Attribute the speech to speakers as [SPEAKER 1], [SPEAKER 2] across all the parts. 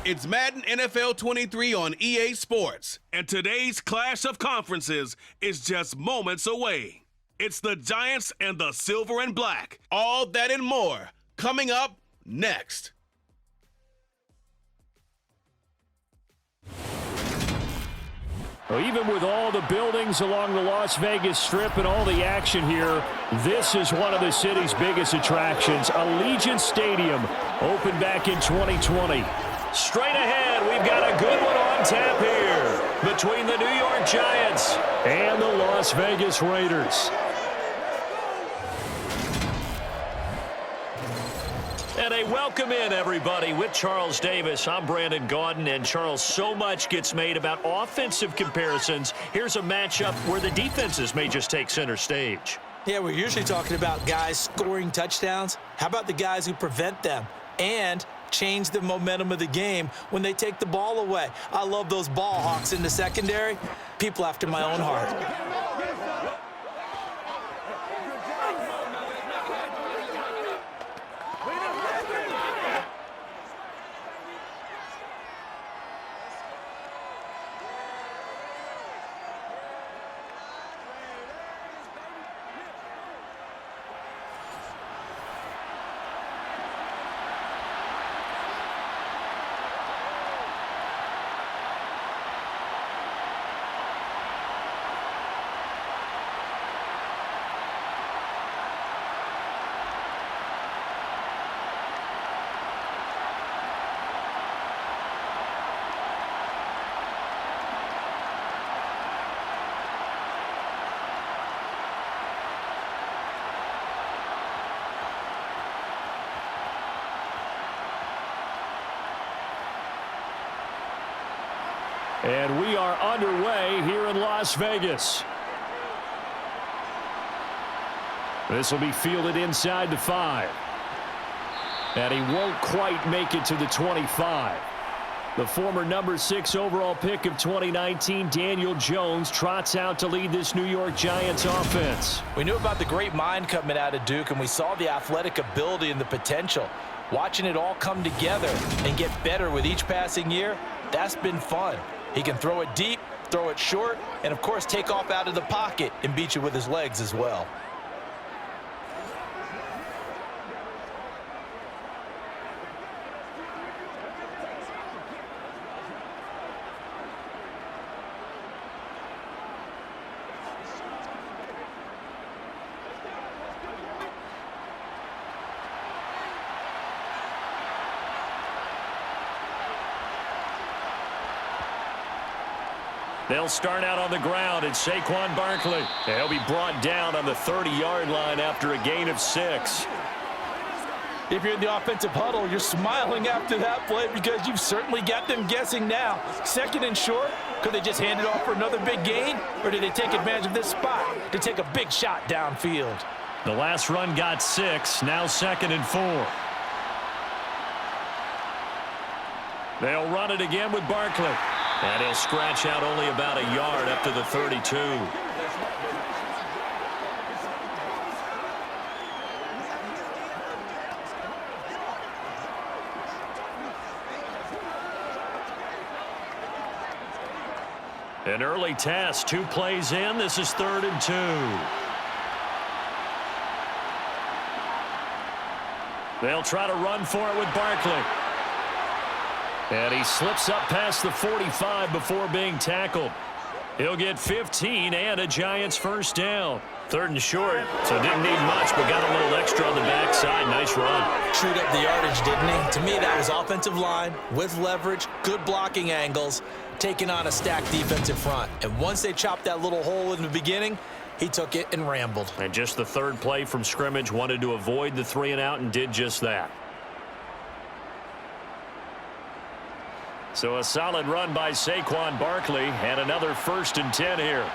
[SPEAKER 1] It's Madden NFL 23 on EA Sports, and today's clash of conferences is just moments away. It's the Giants and the Silver and Black. All that and more coming up next.
[SPEAKER 2] Well, even with all the buildings along the Las Vegas Strip and all the action here, this is one of the city's biggest attractions. Allegiant Stadium opened back in 2020. Straight ahead, we've got a good one on tap here between the New York Giants and the Las Vegas Raiders. And a welcome in, everybody, with Charles Davis. I'm Brandon Gaudin, and Charles, so much gets made about offensive comparisons. Here's a matchup where the defenses may just take center stage.
[SPEAKER 3] Yeah, we're usually talking about guys scoring touchdowns. How about the guys who prevent them and change the momentum of the game when they take the ball away? I love those ball hawks in the secondary. People after my own heart.
[SPEAKER 2] And we are underway here in Las Vegas. This will be fielded inside the 5. And he won't quite make it to the 25. The former number 6 overall pick of 2019, Daniel Jones, trots out to lead this New York Giants offense.
[SPEAKER 3] We knew about the great mind coming out of Duke, and we saw the athletic ability and the potential. Watching it all come together and get better with each passing year, that's been fun. He can throw it deep, throw it short, and, of course, take off out of the pocket and beat you with his legs as well.
[SPEAKER 2] They'll start out on the ground. It's Saquon Barkley. He'll be brought down on the 30-yard line after a gain of 6.
[SPEAKER 3] If you're in the offensive huddle, you're smiling after that play because you've certainly got them guessing now. 2nd and short, could they just hand it off for another big gain? Or did they take advantage of this spot to take a big shot downfield?
[SPEAKER 2] The last run got 6, now 2nd and 4. They'll run it again with Barkley. And he'll scratch out only about a yard up to the 32. An early test, 2 plays in. This is 3rd and 2. They'll try to run for it with Barkley. And he slips up past the 45 before being tackled. He'll get 15 and a Giants first down. 3rd and short, so didn't need much, but got a little extra on the backside. Nice run.
[SPEAKER 3] Chewed up the yardage, didn't he? To me, that was offensive line with leverage, good blocking angles, taking on a stacked defensive front. And once they chopped that little hole in the beginning, he took it and rambled.
[SPEAKER 2] And just the 3rd play from scrimmage, wanted to avoid the 3-and-out and did just that. So a solid run by Saquon Barkley and another 1st and 10 here.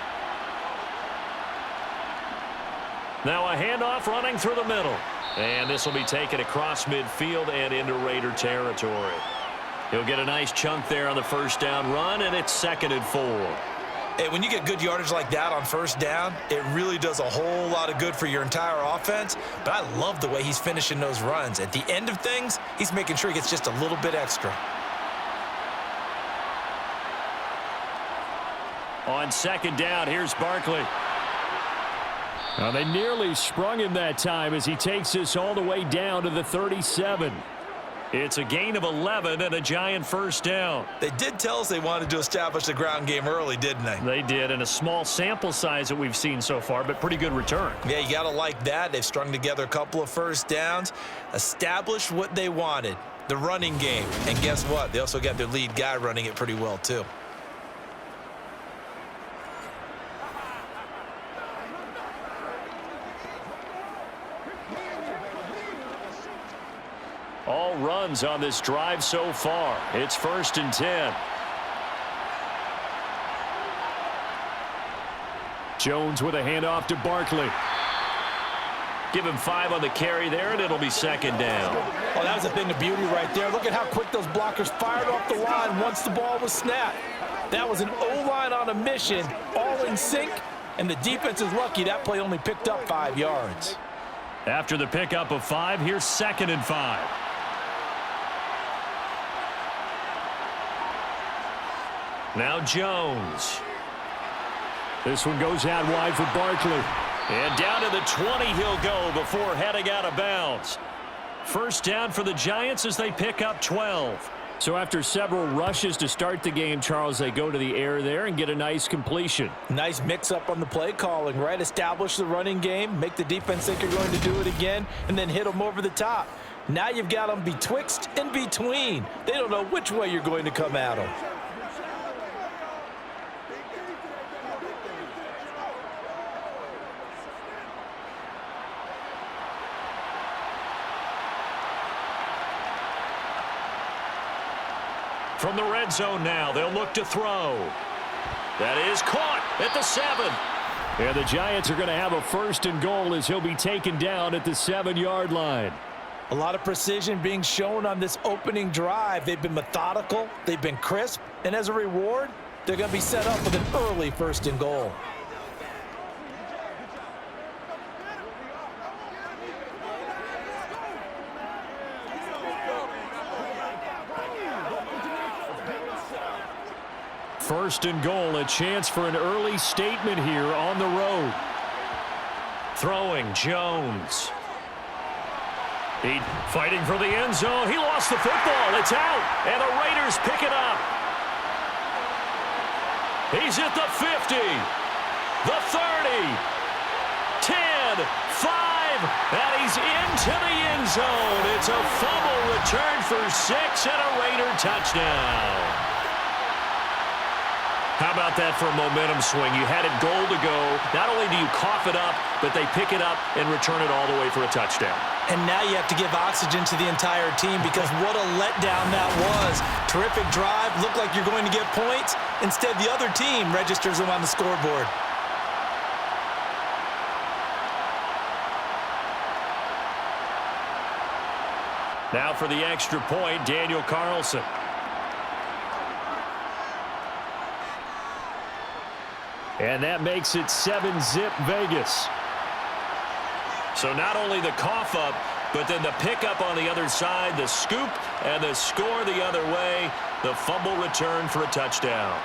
[SPEAKER 2] Now a handoff running through the middle. And this will be taken across midfield and into Raider territory. He'll get a nice chunk there on the first down run, and it's 2nd and 4.
[SPEAKER 3] Hey, when you get good yardage like that on first down, it really does a whole lot of good for your entire offense. But I love the way he's finishing those runs. At the end of things, he's making sure he gets just a little bit extra.
[SPEAKER 2] On second down, here's Barkley. Now they nearly sprung him that time as he takes this all the way down to the 37. It's a gain of 11 and a Giant first down.
[SPEAKER 3] They did tell us they wanted to establish the ground game early, didn't they?
[SPEAKER 2] They did, and a small sample size that we've seen so far, but pretty good return.
[SPEAKER 3] Yeah, you got to like that. They've strung together a couple of first downs, established what they wanted, the running game. And guess what? They also got their lead guy running it pretty well, too.
[SPEAKER 2] All runs on this drive so far. It's 1st and 10. Jones with a handoff to Barkley. Give him 5 on the carry there, and it'll be 2nd down.
[SPEAKER 3] Oh, that was a thing of beauty right there. Look at how quick those blockers fired off the line once the ball was snapped. That was an O-line on a mission, all in sync, and the defense is lucky that play only picked up 5 yards.
[SPEAKER 2] After the pickup of 5, here's 2nd and 5. Now Jones. This one goes out wide for Barkley. And down to the 20 he'll go before heading out of bounds. First down for the Giants as they pick up 12. So after several rushes to start the game, Charles, they go to the air there and get a nice completion.
[SPEAKER 3] Nice mix-up on the play calling, right? Establish the running game, make the defense think you're going to do it again, and then hit them over the top. Now you've got them betwixt and between. They don't know which way you're going to come at them.
[SPEAKER 2] From the red zone now, they'll look to throw. That is caught at the 7. And the Giants are going to have a 1st and goal as he'll be taken down at the 7-yard line.
[SPEAKER 3] A lot of precision being shown on this opening drive. They've been methodical, they've been crisp, and as a reward, they're going to be set up with an early 1st and goal.
[SPEAKER 2] First and goal, a chance for an early statement here on the road. Throwing, Jones. He fighting for the end zone. He lost the football. It's out, and the Raiders pick it up. He's at the 50, the 30, 10, 5, and he's into the end zone. It's a fumble return for 6 and a Raider touchdown. How about that for a momentum swing? You had it goal to go. Not only do you cough it up, but they pick it up and return it all the way for a touchdown.
[SPEAKER 3] And now you have to give oxygen to the entire team because what a letdown that was. Terrific drive. Looked like you're going to get points. Instead, the other team registers them on the scoreboard.
[SPEAKER 2] Now for the extra point, Daniel Carlson. And that makes it 7-zip Vegas. So not only the cough up, but then the pickup on the other side, the scoop, and the score the other way, the fumble return for a touchdown.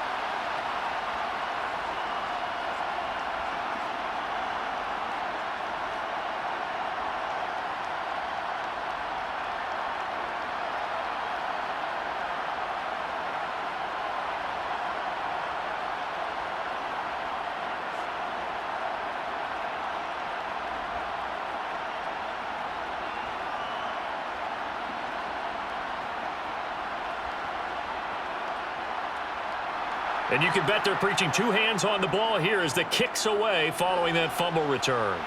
[SPEAKER 2] And you can bet they're preaching 2 hands on the ball here as the kick's away following that fumble return.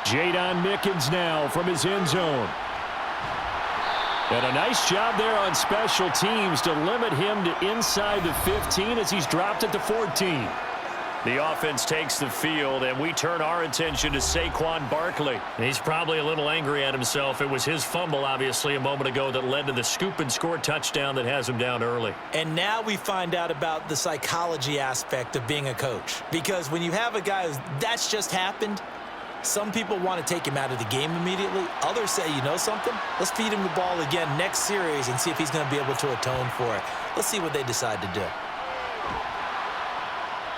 [SPEAKER 2] Jadon Mickens now from his end zone. And a nice job there on special teams to limit him to inside the 15 as he's dropped at the 14. The offense takes the field, and we turn our attention to Saquon Barkley. He's probably a little angry at himself. It was his fumble, obviously, a moment ago that led to the scoop and score touchdown that has him down early.
[SPEAKER 3] And now we find out about the psychology aspect of being a coach. Because when you have a guy that's just happened, some people want to take him out of the game immediately. Others say, you know something? Let's feed him the ball again next series and see if he's going to be able to atone for it. Let's see what they decide to do.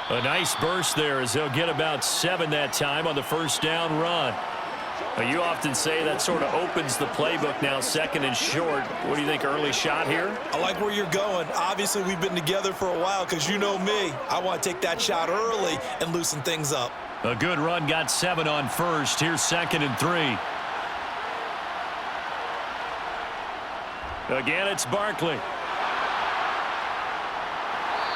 [SPEAKER 2] A nice burst there as they'll get about 7 that time on the first down run. You often say that sort of opens the playbook now, 2nd and short. What do you think, early shot here?
[SPEAKER 3] I like where you're going. Obviously, we've been together for a while because you know me. I want to take that shot early and loosen things up.
[SPEAKER 2] A good run, got 7 on first. Here's 2nd and 3. Again, it's Barkley.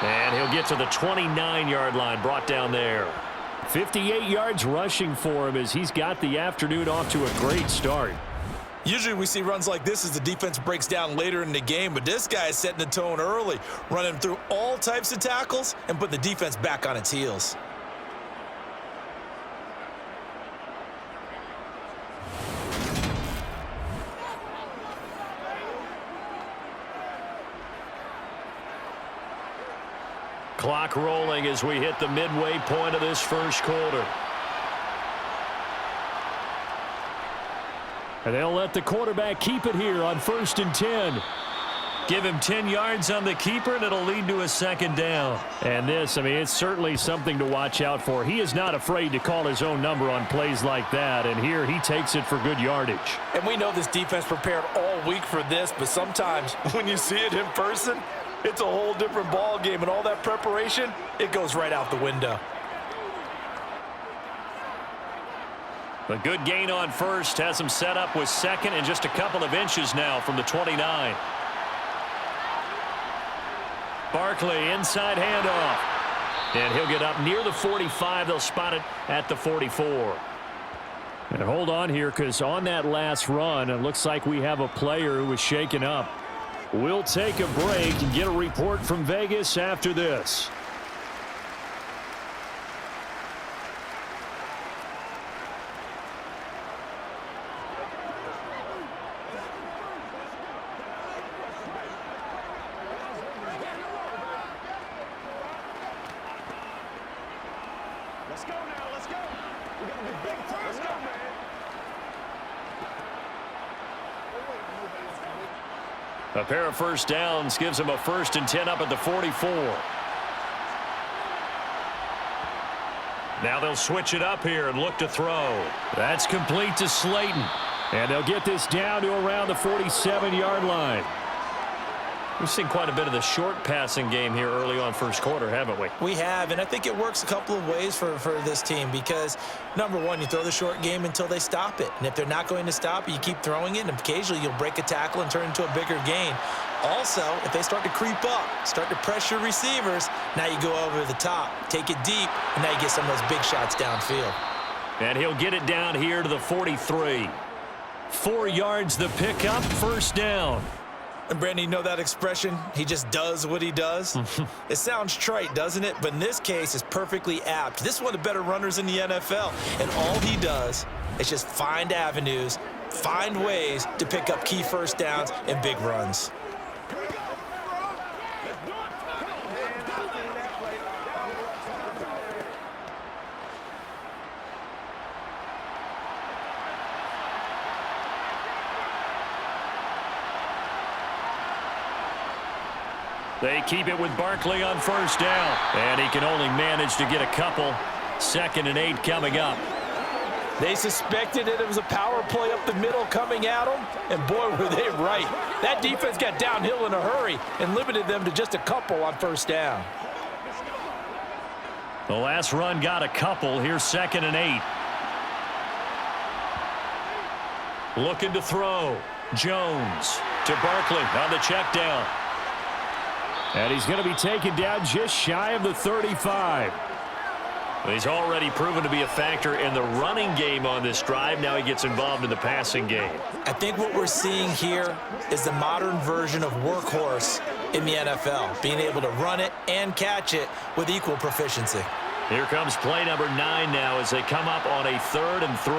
[SPEAKER 2] And he'll get to the 29-yard line, brought down there. 58 yards rushing for him as he's got the afternoon off to a great start.
[SPEAKER 3] Usually we see runs like this as the defense breaks down later in the game, but this guy is setting the tone early, running through all types of tackles and putting the defense back on its heels.
[SPEAKER 2] Clock rolling as we hit the midway point of this first quarter. And they'll let the quarterback keep it here on 1st and 10. Give him 10 yards on the keeper, and it'll lead to a 2nd down. And this, I mean, it's certainly something to watch out for. He is not afraid to call his own number on plays like that, and here he takes it for good yardage.
[SPEAKER 3] And we know this defense prepared all week for this, but sometimes when you see it in person, it's a whole different ball game, and all that preparation, it goes right out the window.
[SPEAKER 2] A good gain on first has him set up with 2nd and just a couple of inches now from the 29. Barkley, inside handoff. And he'll get up near the 45. They'll spot it at the 44. And hold on here, because on that last run, it looks like we have a player who was shaken up. We'll take a break and get a report from Vegas after this.
[SPEAKER 4] Let's go now, let's go. We're going to be big time. Let's go, man.
[SPEAKER 2] A pair of first downs gives him a 1st and 10 up at the 44. Now they'll switch it up here and look to throw. That's complete to Slayton. And they'll get this down to around the 47-yard line. We've seen quite a bit of the short passing game here early on first quarter, haven't we?
[SPEAKER 3] We have, and I think it works a couple of ways for this team because, number one, you throw the short game until they stop it. And if they're not going to stop it, you keep throwing it, and occasionally you'll break a tackle and turn it into a bigger gain. Also, if they start to creep up, start to pressure receivers, now you go over the top, take it deep, and now you get some of those big shots downfield.
[SPEAKER 2] And he'll get it down here to the 43. 4 yards the pickup, first down.
[SPEAKER 3] And Brandon, you know that expression, he just does what he does? It sounds trite, doesn't it? But in this case, it's perfectly apt. This is one of the better runners in the NFL. And all he does is just find avenues, find ways to pick up key first downs and big runs.
[SPEAKER 2] They keep it with Barkley on first down. And he can only manage to get a couple. 2nd and 8 coming up.
[SPEAKER 3] They suspected it was a power play up the middle coming at them, and boy, were they right. That defense got downhill in a hurry and limited them to just a couple on first down.
[SPEAKER 2] The last run got a couple. Here's 2nd and 8. Looking to throw. Jones to Barkley on the check down. And he's going to be taken down just shy of the 35. He's already proven to be a factor in the running game on this drive. Now he gets involved in the passing game.
[SPEAKER 3] I think what we're seeing here is the modern version of workhorse in the NFL, being able to run it and catch it with equal proficiency.
[SPEAKER 2] Here comes play number 9 now as they come up on a 3rd and 3.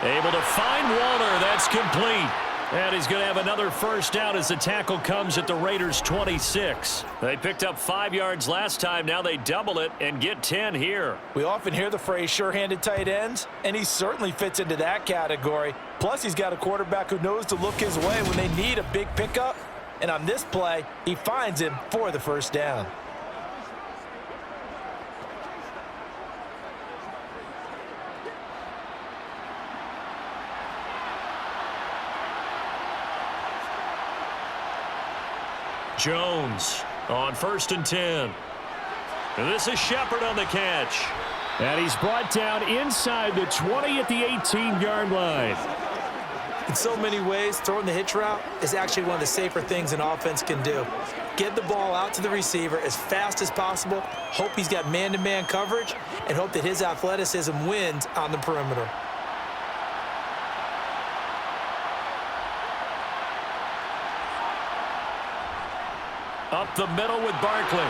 [SPEAKER 2] Able to find Walter. That's complete. And he's going to have another first down as the tackle comes at the Raiders' 26. They picked up 5 yards last time. Now they double it and get 10 here.
[SPEAKER 3] We often hear the phrase sure-handed tight ends, and he certainly fits into that category. Plus, he's got a quarterback who knows to look his way when they need a big pickup. And on this play, he finds him for the first down.
[SPEAKER 2] Jones on 1st and 10. And this is Shepard on the catch. And he's brought down inside the 20 at the 18-yard line.
[SPEAKER 3] In so many ways, throwing the hitch route is actually one of the safer things an offense can do. Get the ball out to the receiver as fast as possible, hope he's got man-to-man coverage, and hope that his athleticism wins on the perimeter.
[SPEAKER 2] Up the middle with Barkley.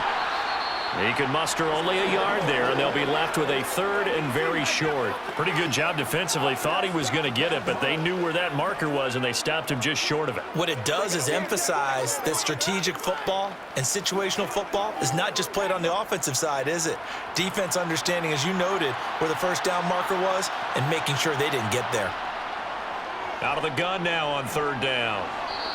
[SPEAKER 2] He can muster only a yard there, and they'll be left with a 3rd and very short. Pretty good job defensively. Thought he was going to get it, but they knew where that marker was, and they stopped him just short of it.
[SPEAKER 3] What it does is emphasize that strategic football and situational football is not just played on the offensive side, is it? Defense understanding, as you noted, where the first down marker was and making sure they didn't get there.
[SPEAKER 2] Out of the gun now on 3rd down.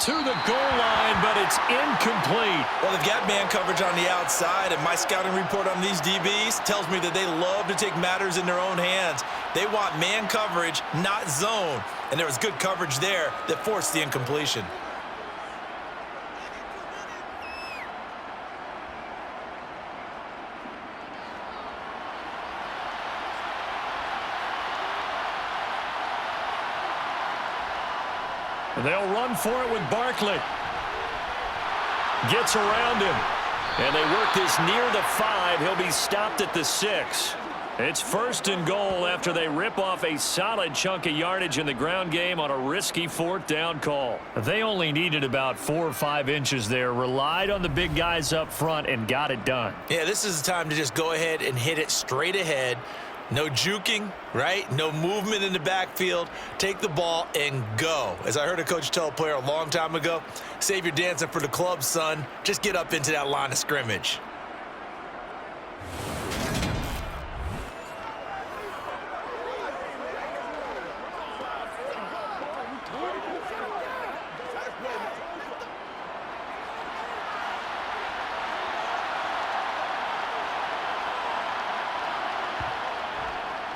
[SPEAKER 2] To the goal line, but it's incomplete.
[SPEAKER 3] Well, they've got man coverage on the outside, and my scouting report on these DBs tells me that they love to take matters in their own hands. They want man coverage, not zone. And there was good coverage there that forced the incompletion.
[SPEAKER 2] They'll run for it with Barkley. Gets around him. And they work this near the 5. He'll be stopped at the 6. It's 1st and goal after they rip off a solid chunk of yardage in the ground game on a risky 4th down call. They only needed about 4 or 5 inches there, relied on the big guys up front, and got it done.
[SPEAKER 3] Yeah, this is the time to just go ahead and hit it straight ahead. No juking, right? No movement in the backfield. Take the ball and go. As I heard a coach tell a player a long time ago, save your dancing for the club, son. Just get up into that line of scrimmage.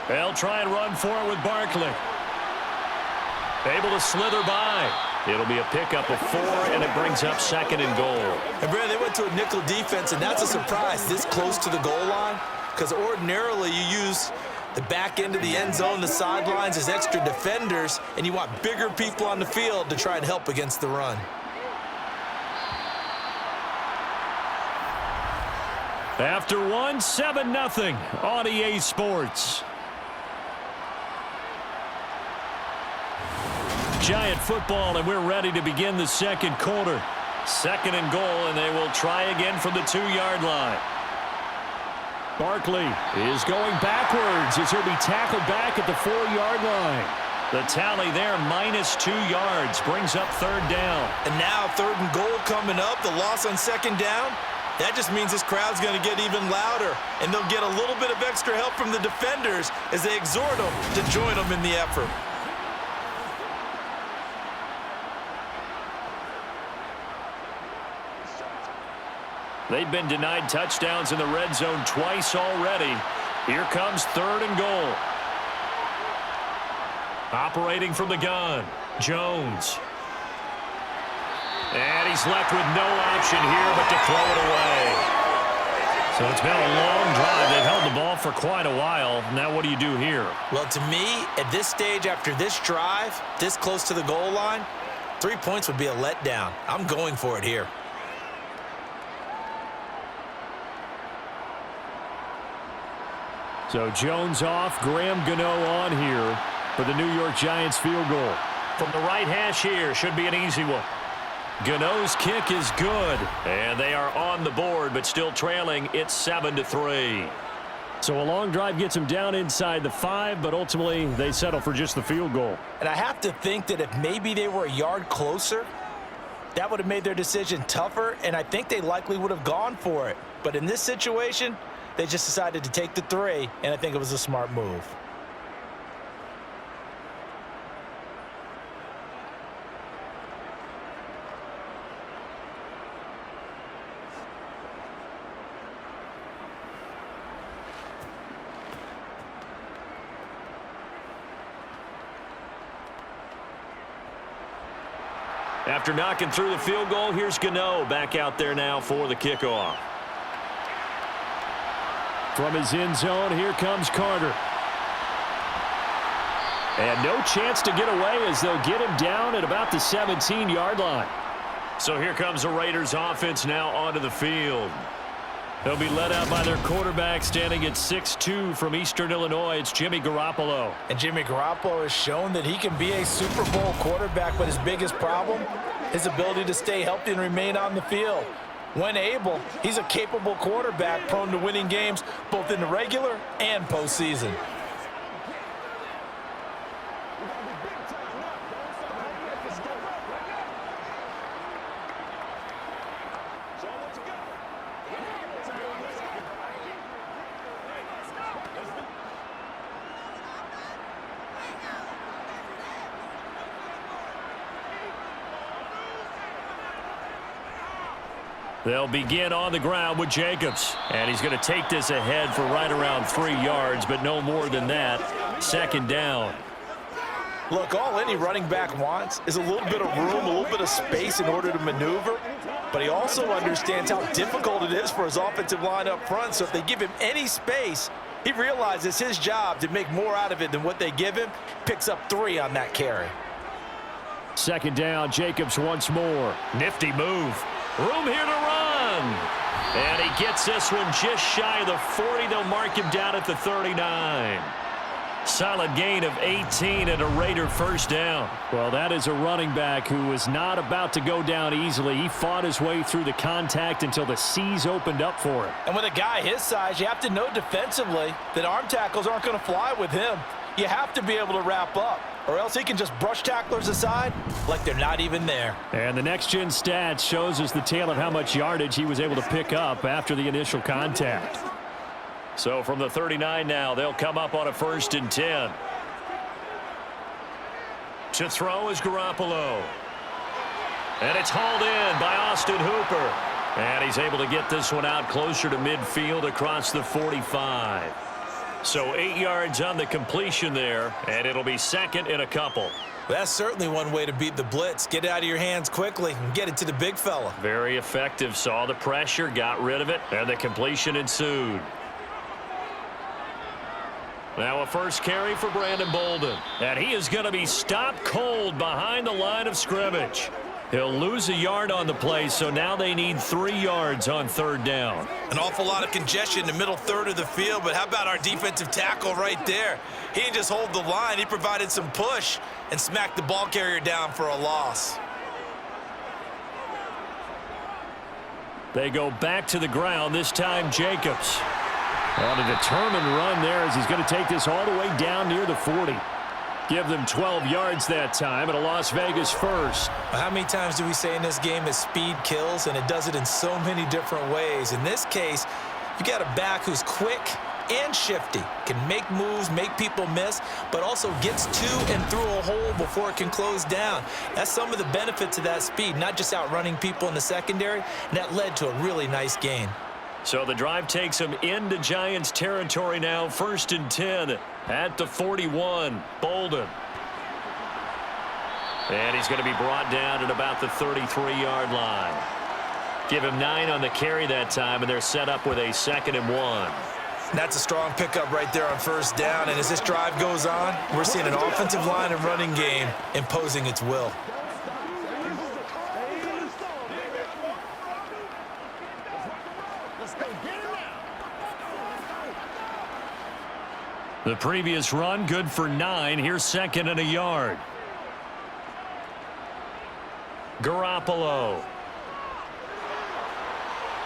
[SPEAKER 2] They'll try and run for it with Barkley. Able to slither by. It'll be a pickup of 4, and it brings up 2nd and goal.
[SPEAKER 3] And, Brad, they went to a nickel defense, and that's a surprise this close to the goal line, because ordinarily you use the back end of the end zone, the sidelines as extra defenders, and you want bigger people on the field to try and help against the run.
[SPEAKER 2] After 1, 7-0 on EA Sports. Giant football, and we're ready to begin the 2nd quarter. 2nd and goal, and they will try again from the 2-yard line. Barkley is going backwards as he'll be tackled back at the 4-yard line. The tally there, -2 yards, brings up 3rd down.
[SPEAKER 3] And now 3rd and goal coming up, the loss on 2nd down. That just means this crowd's going to get even louder, and they'll get a little bit of extra help from the defenders as they exhort them to join them in the effort.
[SPEAKER 2] They've been denied touchdowns in the red zone twice already. Here comes 3rd and goal. Operating from the gun, Jones. And he's left with no option here but to throw it away. So it's been a long drive. They've held the ball for quite a while. Now what do you do here?
[SPEAKER 3] Well, to me, at this stage, after this drive, this close to the goal line, 3 points would be a letdown. I'm going for it here.
[SPEAKER 2] So Jones off, Graham Gano on here for the New York Giants field goal. From the right hash here, should be an easy one. Gano's kick is good, and they are on the board, but still trailing. It's 7-3. So a long drive gets them down inside the 5, but ultimately they settle for just the field goal.
[SPEAKER 3] And I have to think that if maybe they were a yard closer, that would have made their decision tougher, and I think they likely would have gone for it. But in this situation, they just decided to take the 3, and I think it was a smart move.
[SPEAKER 2] After knocking through the field goal, here's Gano back out there now for the kickoff. From his end zone, here comes Carter. And no chance to get away as they'll get him down at about the 17-yard line. So here comes the Raiders offense now onto the field. They'll be led out by their quarterback standing at 6'2" from Eastern Illinois. It's Jimmy Garoppolo.
[SPEAKER 3] And Jimmy Garoppolo has shown that he can be a Super Bowl quarterback, but his biggest problem, his ability to stay healthy and remain on the field. When able, he's a capable quarterback prone to winning games both in the regular and postseason.
[SPEAKER 2] They'll begin on the ground with Jacobs. And he's going to take this ahead for right around 3 yards, but no more than that. Second down.
[SPEAKER 3] Look, all any running back wants is a little bit of room, a little bit of space in order to maneuver. But he also understands how difficult it is for his offensive line up front. So if they give him any space, he realizes his job to make more out of it than what they give him. Picks up 3 on that carry.
[SPEAKER 2] Second down, Jacobs once more. Nifty move. Room here to run. And he gets this one just shy of the 40. They'll mark him down at the 39. Solid gain of 18 and a Raider first down. Well, that is a running back who was not about to go down easily. He fought his way through the contact until the seas opened up for him.
[SPEAKER 3] And with a guy his size, you have to know defensively that arm tackles aren't going to fly with him. You have to be able to wrap up, or else he can just brush tacklers aside like they're not even there. And
[SPEAKER 2] the next-gen stats shows us the tale of how much yardage he was able to pick up after the initial contact. So from the 39 now, they'll come up on a 1st and 10. To throw is Garoppolo. And it's hauled in by Austin Hooper. And he's able to get this one out closer to midfield across the 45. So 8 yards on the completion there, and it'll be second and a couple.
[SPEAKER 3] That's certainly one way to beat the blitz. Get it out of your hands quickly and get it to the big fella.
[SPEAKER 2] Very effective. Saw the pressure, got rid of it, and the completion ensued. Now a first carry for Brandon Bolden. And he is going to be stopped cold behind the line of scrimmage. He'll lose a yard on the play, so now they need 3 yards on 3rd down.
[SPEAKER 3] An awful lot of congestion in the middle third of the field, but how about our defensive tackle right there? He didn't just hold the line. He provided some push and smacked the ball carrier down for a loss.
[SPEAKER 2] They go back to the ground, this time Jacobs. On a determined run there as he's going to take this all the way down near the 40. Give them 12 yards that time at a Las Vegas first.
[SPEAKER 3] How many times do we say in this game that speed kills, and it does it in so many different ways? In this case, you got a back who's quick and shifty, can make moves, make people miss, but also gets to and through a hole before it can close down. That's some of the benefits of that speed, not just outrunning people in the secondary, and that led to a really nice gain.
[SPEAKER 2] So the drive takes him into Giants territory now, 1st and 10 at the 41. Bolden. And he's going to be brought down at about the 33-yard line. Give him 9 on the carry that time, and they're set up with a 2nd and 1.
[SPEAKER 3] That's a strong pickup right there on 1st down, and as this drive goes on, we're seeing an offensive line and running game imposing its will.
[SPEAKER 2] The previous run good for 9. Here's 2nd and a yard. Garoppolo.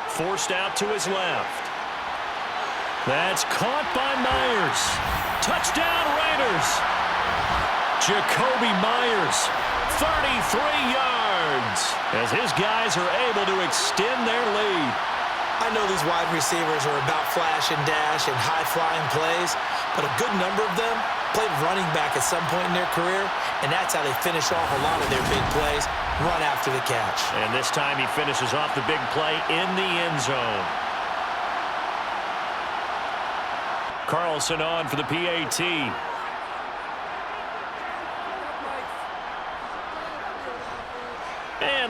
[SPEAKER 2] Forced out to his left. That's caught by Myers. Touchdown Raiders. Jacoby Myers, 33 yards, as his guys are able to extend their lead.
[SPEAKER 3] I know these wide receivers are about flash and dash and high-flying plays, but a good number of them played running back at some point in their career, and that's how they finish off a lot of their big plays, run after the catch.
[SPEAKER 2] And this time he finishes off the big play in the end zone. Carlson on for the PAT.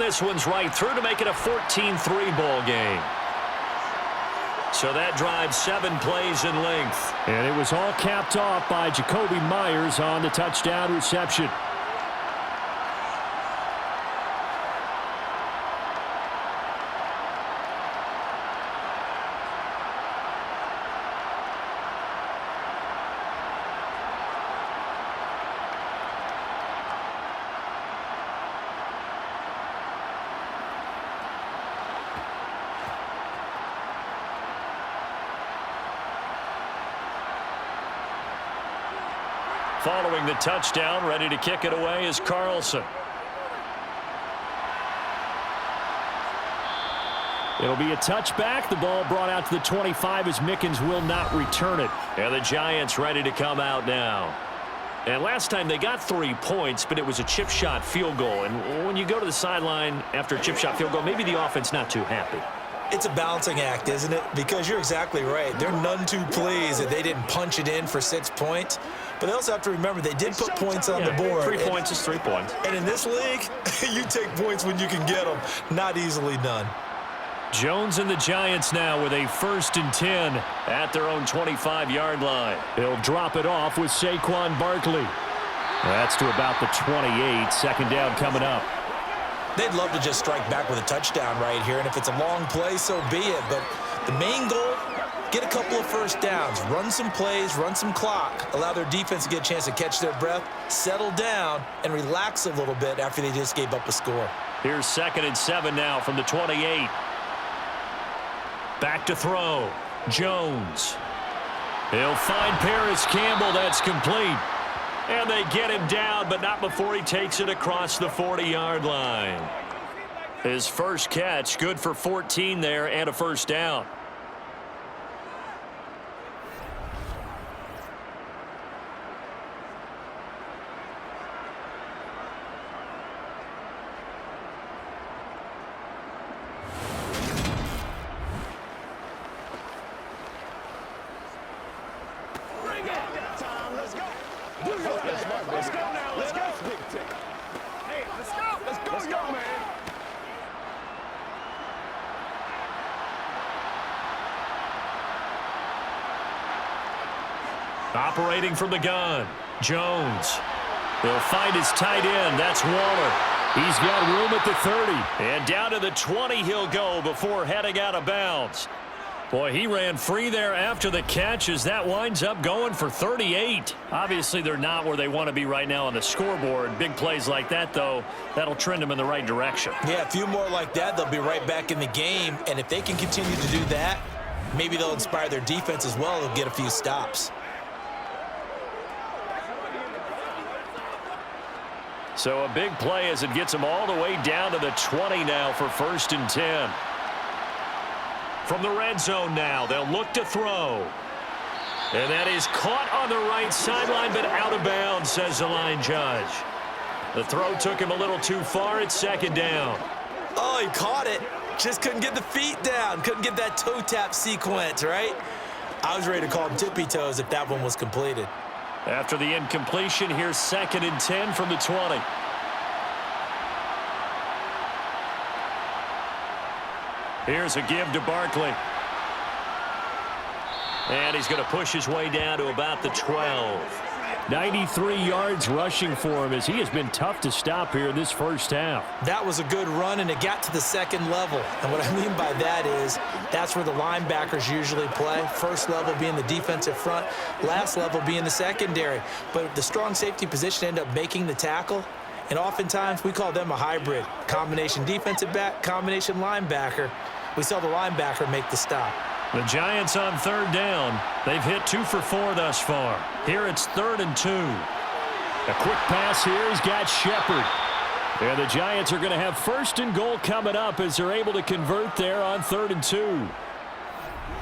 [SPEAKER 2] this one's right through to make it a 14-3 ball game. So that drives 7 plays in length.
[SPEAKER 5] And it was all capped off by Jacoby Myers on the touchdown reception.
[SPEAKER 2] Following the touchdown, ready to kick it away is Carlson.
[SPEAKER 5] It'll be a touchback. The ball brought out to the 25 as Mickens will not return it.
[SPEAKER 2] And the Giants ready to come out now. And last time they got 3 points, but it was a chip shot field goal. And when you go to the sideline after a chip shot field goal, maybe the offense not too happy.
[SPEAKER 3] It's a balancing act, isn't it? Because you're exactly right. They're none too pleased that they didn't punch it in for 6 points. But they also have to remember they did put points on the board.
[SPEAKER 2] 3 points is 3 points.
[SPEAKER 3] And in this league, you take points when you can get them. Not easily done.
[SPEAKER 2] Jones and the Giants now with a 1st and 10 at their own 25-yard line.
[SPEAKER 5] He'll drop it off with Saquon Barkley. That's to about the 28. 2nd down coming up.
[SPEAKER 3] They'd love to just strike back with a touchdown right here, and if it's a long play, so be it. But the main goal, get a couple of 1st downs, run some plays, run some clock, allow their defense to get a chance to catch their breath, settle down, and relax a little bit after they just gave up a score.
[SPEAKER 2] Here's 2nd and 7 now from the 28. Back to throw. Jones. He'll find Paris Campbell. That's complete. And they get him down, but not before he takes it across the 40-yard line. His first catch, good for 14 there and a 1st down.
[SPEAKER 4] Let's go now. Let's go. Hey, let's go. Let's go, man.
[SPEAKER 2] Operating from the gun, Jones. He'll find his tight end. That's Waller.
[SPEAKER 5] He's got room at the 30.
[SPEAKER 2] And down to the 20 he'll go before heading out of bounds. Boy, he ran free there after the catch as that winds up going for 38. Obviously, they're not where they want to be right now on the scoreboard. Big plays like that, though, that'll trend them in the right direction.
[SPEAKER 3] Yeah, a few more like that, they'll be right back in the game. And if they can continue to do that, maybe they'll inspire their defense as well. They'll get a few stops.
[SPEAKER 2] So a big play as it gets them all the way down to the 20 now for 1st and 10. From the red zone now, they'll look to throw. And that is caught on the right sideline, but out of bounds, says the line judge. The throw took him a little too far. It's 2nd down.
[SPEAKER 3] Oh, he caught it. Just couldn't get the feet down. Couldn't get that toe tap sequence, right? I was ready to call him tippy toes if that one was completed.
[SPEAKER 2] After the incompletion, here's 2nd and 10 from the 20. Here's a give to Barkley. And he's going to push his way down to about the 12.
[SPEAKER 5] 93 yards rushing for him as he has been tough to stop here in this first half.
[SPEAKER 3] That was a good run, and it got to the 2nd level. And what I mean by that is that's where the linebackers usually play. First level being the defensive front, last level being the secondary. But the strong safety position ended up making the tackle. And oftentimes we call them a hybrid. Combination defensive back, combination linebacker. We saw the linebacker make the stop.
[SPEAKER 2] The Giants on 3rd down. They've hit 2 for 4 thus far. Here it's 3rd and 2.
[SPEAKER 5] A quick pass here. He's got Shepard. And the Giants are going to have 1st and goal coming up as they're able to convert there on 3rd and 2.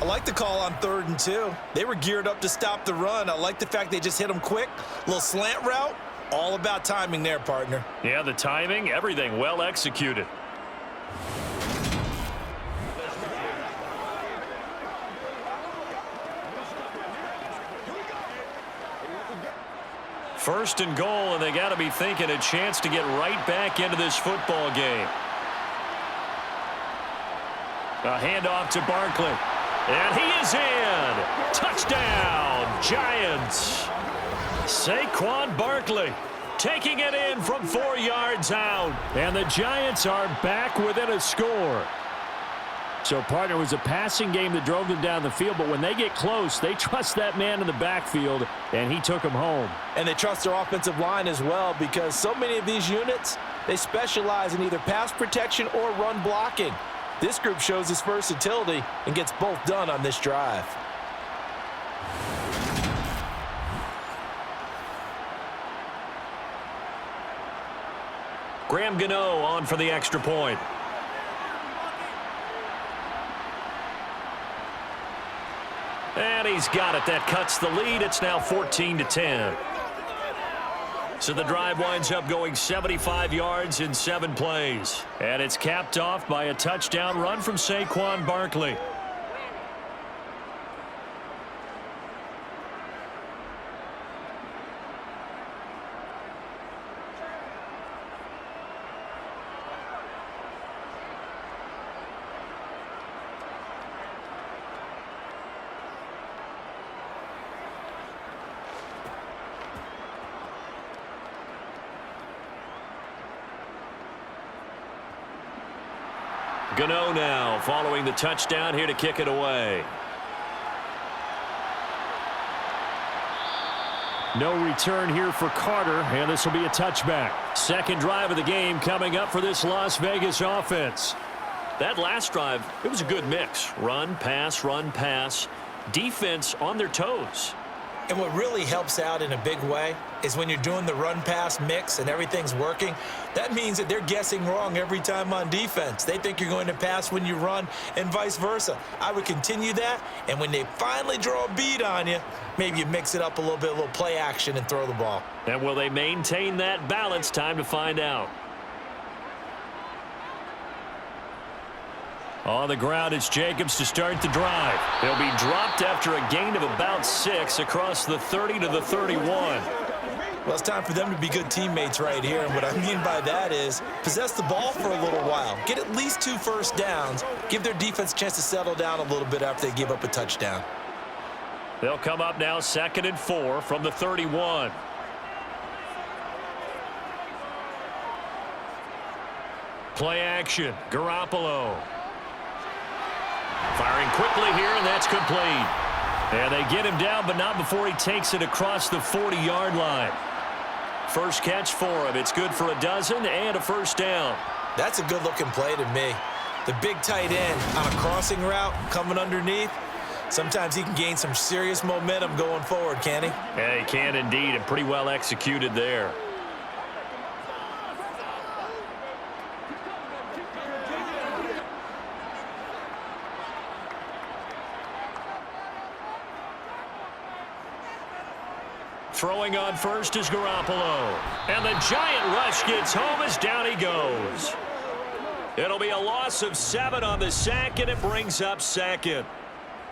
[SPEAKER 3] I like the call on 3rd and 2. They were geared up to stop the run. I like the fact they just hit them quick. A little slant route. All about timing there, partner.
[SPEAKER 2] Yeah, the timing, everything well executed. First and goal, and they got to be thinking a chance to get right back into this football game. A handoff to Barkley. And he is in. Touchdown, Giants. Saquon Barkley taking it in from 4 yards out. And the Giants are back within a score. So, partner, it was a passing game that drove them down the field, but when they get close, they trust that man in the backfield, and he took them home.
[SPEAKER 3] And they trust their offensive line as well, because so many of these units, they specialize in either pass protection or run blocking. This group shows its versatility and gets both done on this drive.
[SPEAKER 2] Graham Gano on for the extra point. And he's got it. That cuts the lead. It's now 14-10. So the drive winds up going 75 yards in 7 plays. And it's capped off by a touchdown run from Saquon Barkley. Gano now following the touchdown here to kick it away. No return here for Carter, and this will be a touchback. Second drive of the game coming up for this Las Vegas offense. That last drive, it was a good mix. Run, pass, defense on their toes.
[SPEAKER 3] And what really helps out in a big way is when you're doing the run-pass mix and everything's working, that means that they're guessing wrong every time on defense. They think you're going to pass when you run and vice versa. I would continue that, and when they finally draw a beat on you, maybe you mix it up a little bit, a little play action and throw the ball.
[SPEAKER 2] And will they maintain that balance? Time to find out. On the ground, it's Jacobs to start the drive. He'll be dropped after a gain of about 6 across the 30 to the 31.
[SPEAKER 3] Well, it's time for them to be good teammates right here. And what I mean by that is possess the ball for a little while. Get at least 2 first downs. Give their defense a chance to settle down a little bit after they give up a touchdown.
[SPEAKER 2] They'll come up now 2nd and 4 from the 31. Play action. Garoppolo. Firing quickly here, and that's complete. And they get him down, but not before he takes it across the 40-yard line. First catch for him. It's good for a dozen and a first down.
[SPEAKER 3] That's a good-looking play to me. The big tight end on a crossing route coming underneath. Sometimes he can gain some serious momentum going forward, can he?
[SPEAKER 2] Yeah, he can indeed, and pretty well executed there. Throwing on first is Garoppolo. And the giant rush gets home as down he goes. It'll be a loss of 7 on the sack, and it brings up 2nd.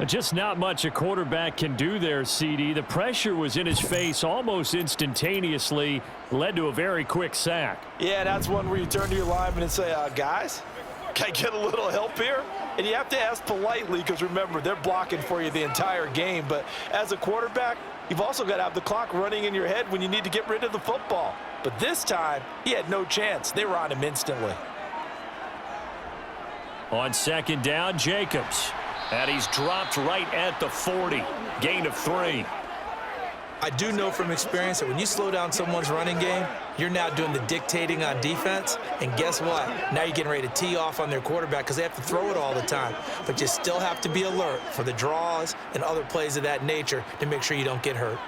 [SPEAKER 2] Just not much a quarterback can do there, CD. The pressure was in his face almost instantaneously, led to a very quick sack.
[SPEAKER 3] Yeah, that's one where you turn to your lineman and say, guys, can I get a little help here? And you have to ask politely because, remember, they're blocking for you the entire game. But as a quarterback, you've also got to have the clock running in your head when you need to get rid of the football. But this time, he had no chance. They were on him instantly.
[SPEAKER 2] On 2nd down, Jacobs. And he's dropped right at the 40. Gain of 3.
[SPEAKER 3] I do know from experience that when you slow down someone's running game, you're now doing the dictating on defense. And guess what? Now you're getting ready to tee off on their quarterback because they have to throw it all the time. But you still have to be alert for the draws and other plays of that nature to make sure you don't get hurt.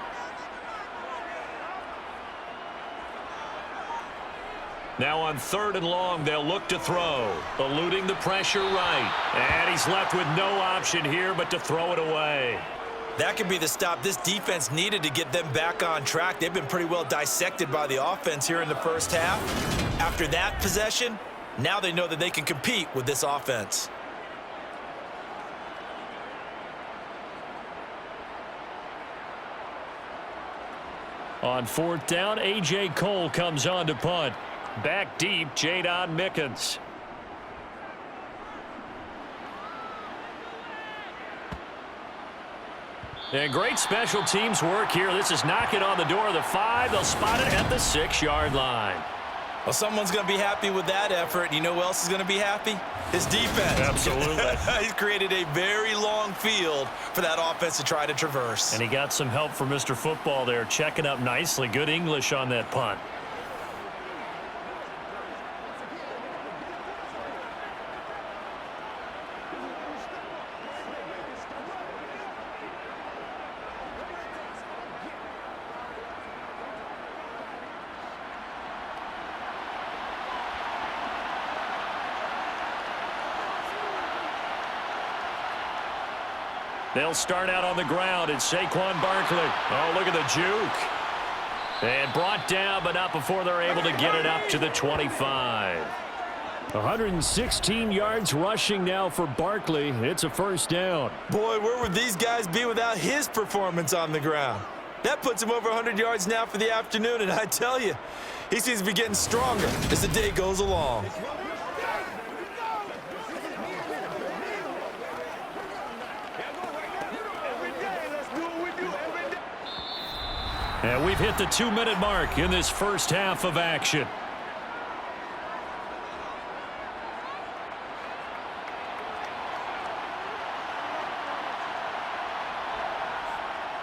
[SPEAKER 2] Now on 3rd and long, they'll look to throw. Eluding the pressure right. And he's left with no option here but to throw it away.
[SPEAKER 3] That could be the stop this defense needed to get them back on track. They've been pretty well dissected by the offense here in the first half. After that possession, now they know that they can compete with this offense.
[SPEAKER 2] On 4th down, A.J. Cole comes on to punt. Back deep, Jadon Mickens. And great special teams work here. This is knocking on the door of the 5. They'll spot it at the 6-yard line.
[SPEAKER 3] Well, someone's going to be happy with that effort. You know who else is going to be happy? His defense.
[SPEAKER 2] Absolutely.
[SPEAKER 3] He's created a very long field for that offense to try to traverse.
[SPEAKER 2] And he got some help from Mr. Football there, checking up nicely. Good English on that punt. They'll start out on the ground. It's Saquon Barkley. Oh, look at the juke. And brought down, but not before they're able to get it up to the 25. 116 yards rushing now for Barkley. It's a first down.
[SPEAKER 3] Boy, where would these guys be without his performance on the ground? That puts him over 100 yards now for the afternoon, and I tell you, he seems to be getting stronger as the day goes along.
[SPEAKER 2] And we've hit the 2-minute mark in this first half of action.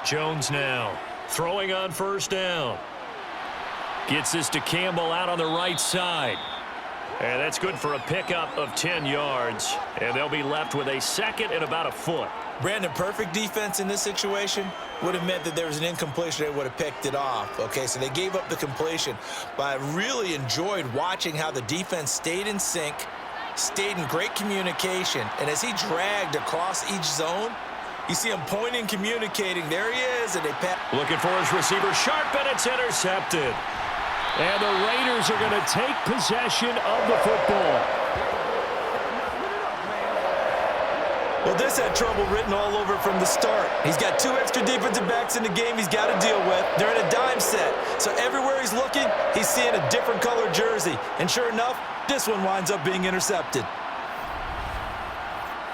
[SPEAKER 2] Jones now throwing on first down. Gets this to Campbell out on the right side. And that's good for a pickup of 10 yards. And they'll be left with a second and about a foot.
[SPEAKER 3] Brandon, perfect defense in this situation would have meant that there was an incompletion. They would have picked it off. Okay, so they gave up the completion. But I really enjoyed watching how the defense stayed in sync, stayed in great communication. And as he dragged across each zone, you see him pointing, communicating. There he is, and they pass.
[SPEAKER 2] Looking for his receiver, sharp, and it's intercepted. And the Raiders are going to take possession of the football.
[SPEAKER 3] Well, this had trouble written all over from the start. He's got 2 extra defensive backs in the game he's got to deal with. They're in a dime set. So everywhere he's looking, he's seeing a different color jersey. And sure enough, this one winds up being intercepted.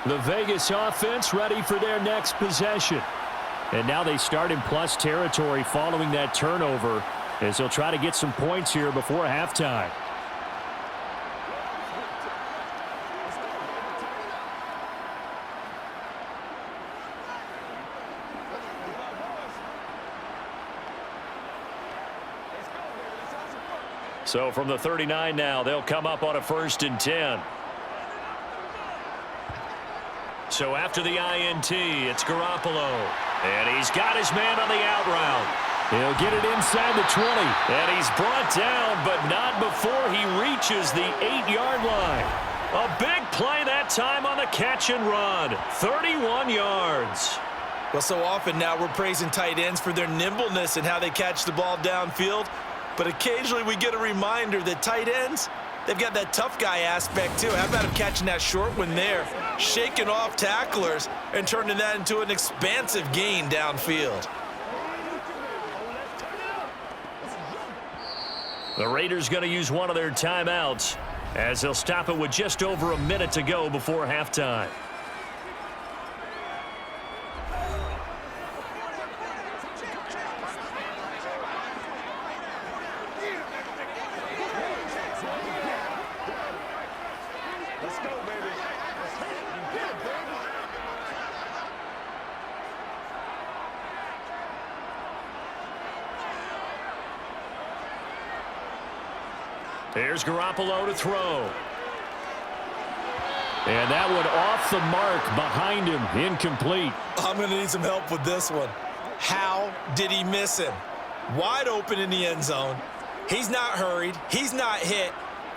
[SPEAKER 2] The Vegas offense ready for their next possession. And now they start in plus territory following that turnover as they'll try to get some points here before halftime. So from the 39 now, they'll come up on a 1st and 10. So after the INT, it's Garoppolo. And he's got his man on the out route. He'll get it inside the 20. And he's brought down, but not before he reaches the 8-yard line. A big play that time on the catch and run. 31 yards.
[SPEAKER 3] Well, so often now we're praising tight ends for their nimbleness and how they catch the ball downfield. But occasionally we get a reminder that tight ends, they've got that tough guy aspect too. How about him catching that short one there, shaking off tacklers, and turning that into an expansive gain downfield.
[SPEAKER 2] The Raiders going to use one of their timeouts as they'll stop it with just over a minute to go before halftime. Here's Garoppolo to throw. And that one off the mark behind him, incomplete.
[SPEAKER 3] I'm going to need some help with this one. How did he miss him? Wide open in the end zone. He's not hurried. He's not hit.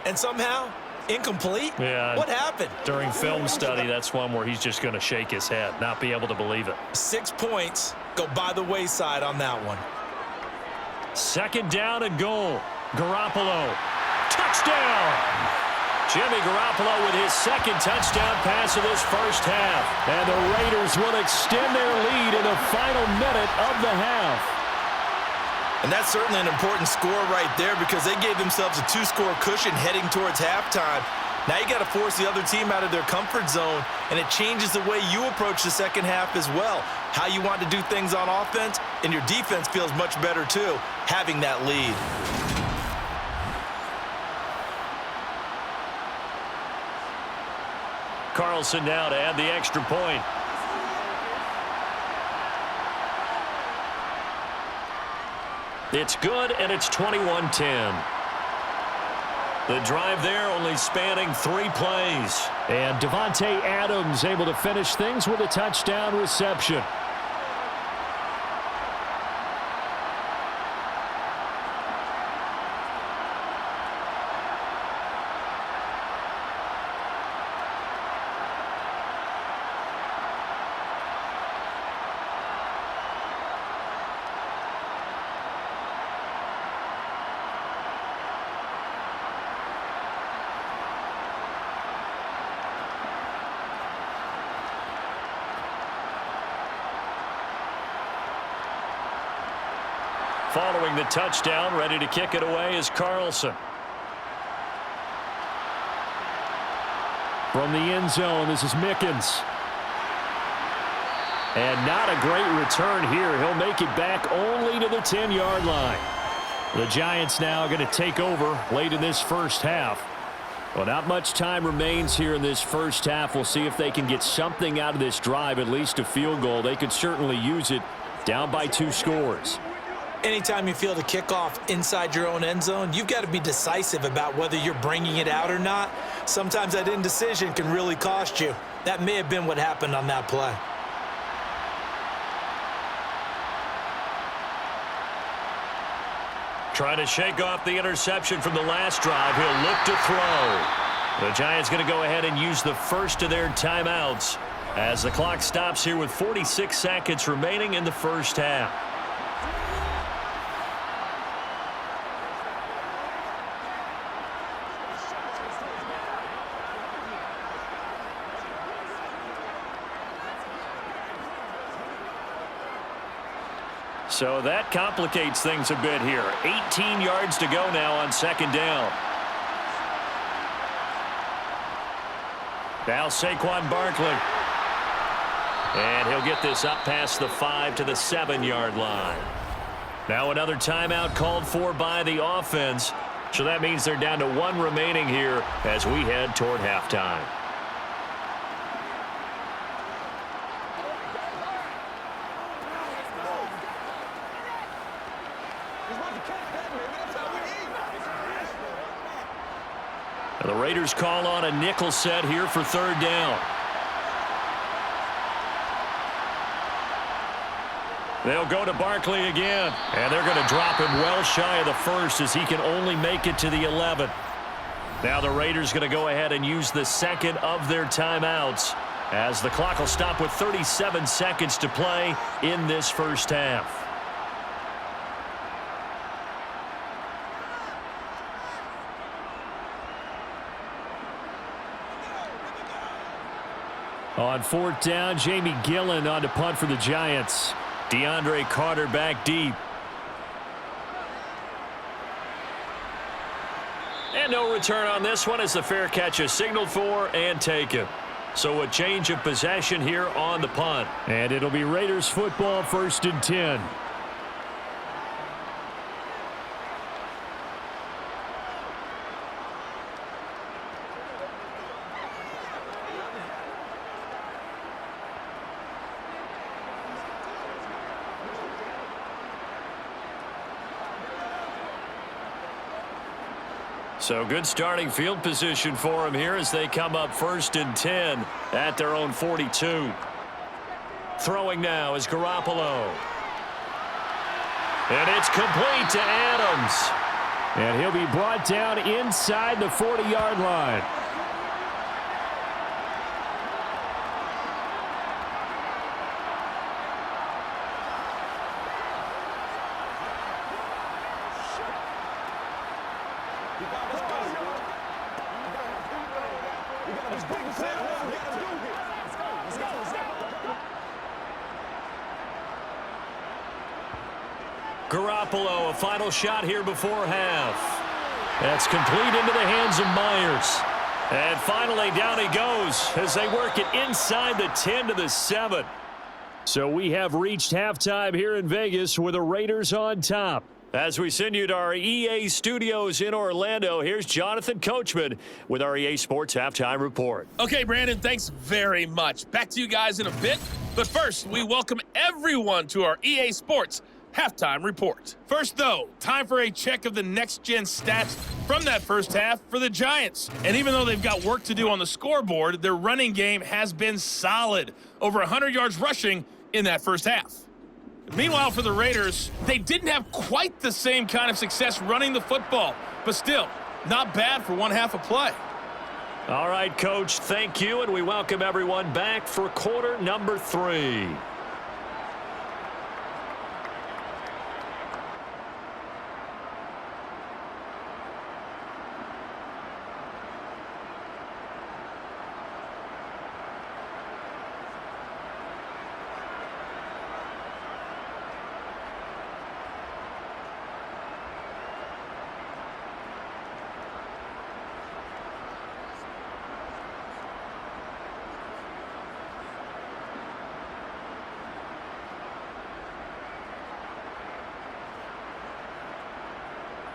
[SPEAKER 3] And somehow, incomplete?
[SPEAKER 2] Yeah.
[SPEAKER 3] What happened?
[SPEAKER 2] During film study, that's one where he's just going to shake his head, not be able to believe it.
[SPEAKER 3] 6 points go by the wayside on that one.
[SPEAKER 2] 2nd down and goal. Garoppolo. Touchdown! Jimmy Garoppolo with his 2nd touchdown pass of this first half. And the Raiders will extend their lead in the final minute of the half.
[SPEAKER 3] And that's certainly an important score right there because they gave themselves a 2-score cushion heading towards halftime. Now you got to force the other team out of their comfort zone, and it changes the way you approach the second half as well. How you want to do things on offense, and your defense feels much better too, having that lead.
[SPEAKER 5] Carlson now to add the extra point. It's good, and it's 21-10. The drive there only spanning 3 plays.
[SPEAKER 2] And Devontae Adams able to finish things with a touchdown reception.
[SPEAKER 5] Following the touchdown, ready to kick it away is Carlson.
[SPEAKER 2] From the end zone, this is Mickens. And not a great return here. He'll make it back only to the 10-yard line. The Giants now are going to take over late in this first half. Well, not much time remains here in this first half. We'll see if they can get something out of this drive, at least a field goal. They could certainly use it, down by 2 scores.
[SPEAKER 3] Anytime you feel the kickoff inside your own end zone, you've got to be decisive about whether you're bringing it out or not. Sometimes that indecision can really cost you. That may have been what happened on that play.
[SPEAKER 5] Trying to shake off the interception from the last drive. He'll look to throw. The Giants going to go ahead and use the first of their timeouts as the clock stops here with 46 seconds remaining in the first half. So that complicates things a bit here. 18 yards to go now on second down. Now Saquon Barkley. And he'll get this up past the 5 to the 7-yard line. Now another timeout called for by the offense. So that means they're down to 1 remaining here as we head toward halftime. The Raiders call on a nickel set here for third down. They'll go to Barkley again, and they're going to drop him well shy of the first as he can only make it to the 11. Now the Raiders going to go ahead and use the second of their timeouts as the clock will stop with 37 seconds to play in this first half.
[SPEAKER 2] On fourth down, Jamie Gillen on to punt for the Giants. DeAndre Carter back deep.
[SPEAKER 5] And no return on this one as the fair catch is signaled for and taken. So a change of possession here on the punt.
[SPEAKER 2] And it'll be Raiders football, 1st and 10.
[SPEAKER 5] So good starting field position for them here as they come up 1st and 10 at their own 42. Throwing now is Garoppolo. And it's complete to Adams.
[SPEAKER 2] And he'll be brought down inside the 40-yard line.
[SPEAKER 5] Garoppolo, a final shot here before half. That's complete into the hands of Myers. And finally, down he goes as they work it inside the 10 to the 7.
[SPEAKER 2] So we have reached halftime here in Vegas with the Raiders on top.
[SPEAKER 5] As we send you to our EA studios in Orlando, here's Jonathan Coachman with our EA Sports Halftime Report.
[SPEAKER 6] Okay, Brandon, thanks very much. Back to you guys in a bit. But first, we welcome everyone to our EA Sports Halftime Report. First, though, time for a check of the next-gen stats from that first half for the Giants. And even though they've got work to do on the scoreboard, their running game has been solid. Over 100 yards rushing in that first half. Meanwhile, for the Raiders, they didn't have quite the same kind of success running the football, but still, not bad for one half of play.
[SPEAKER 5] All right, Coach, thank you, and we welcome everyone back for quarter number 3.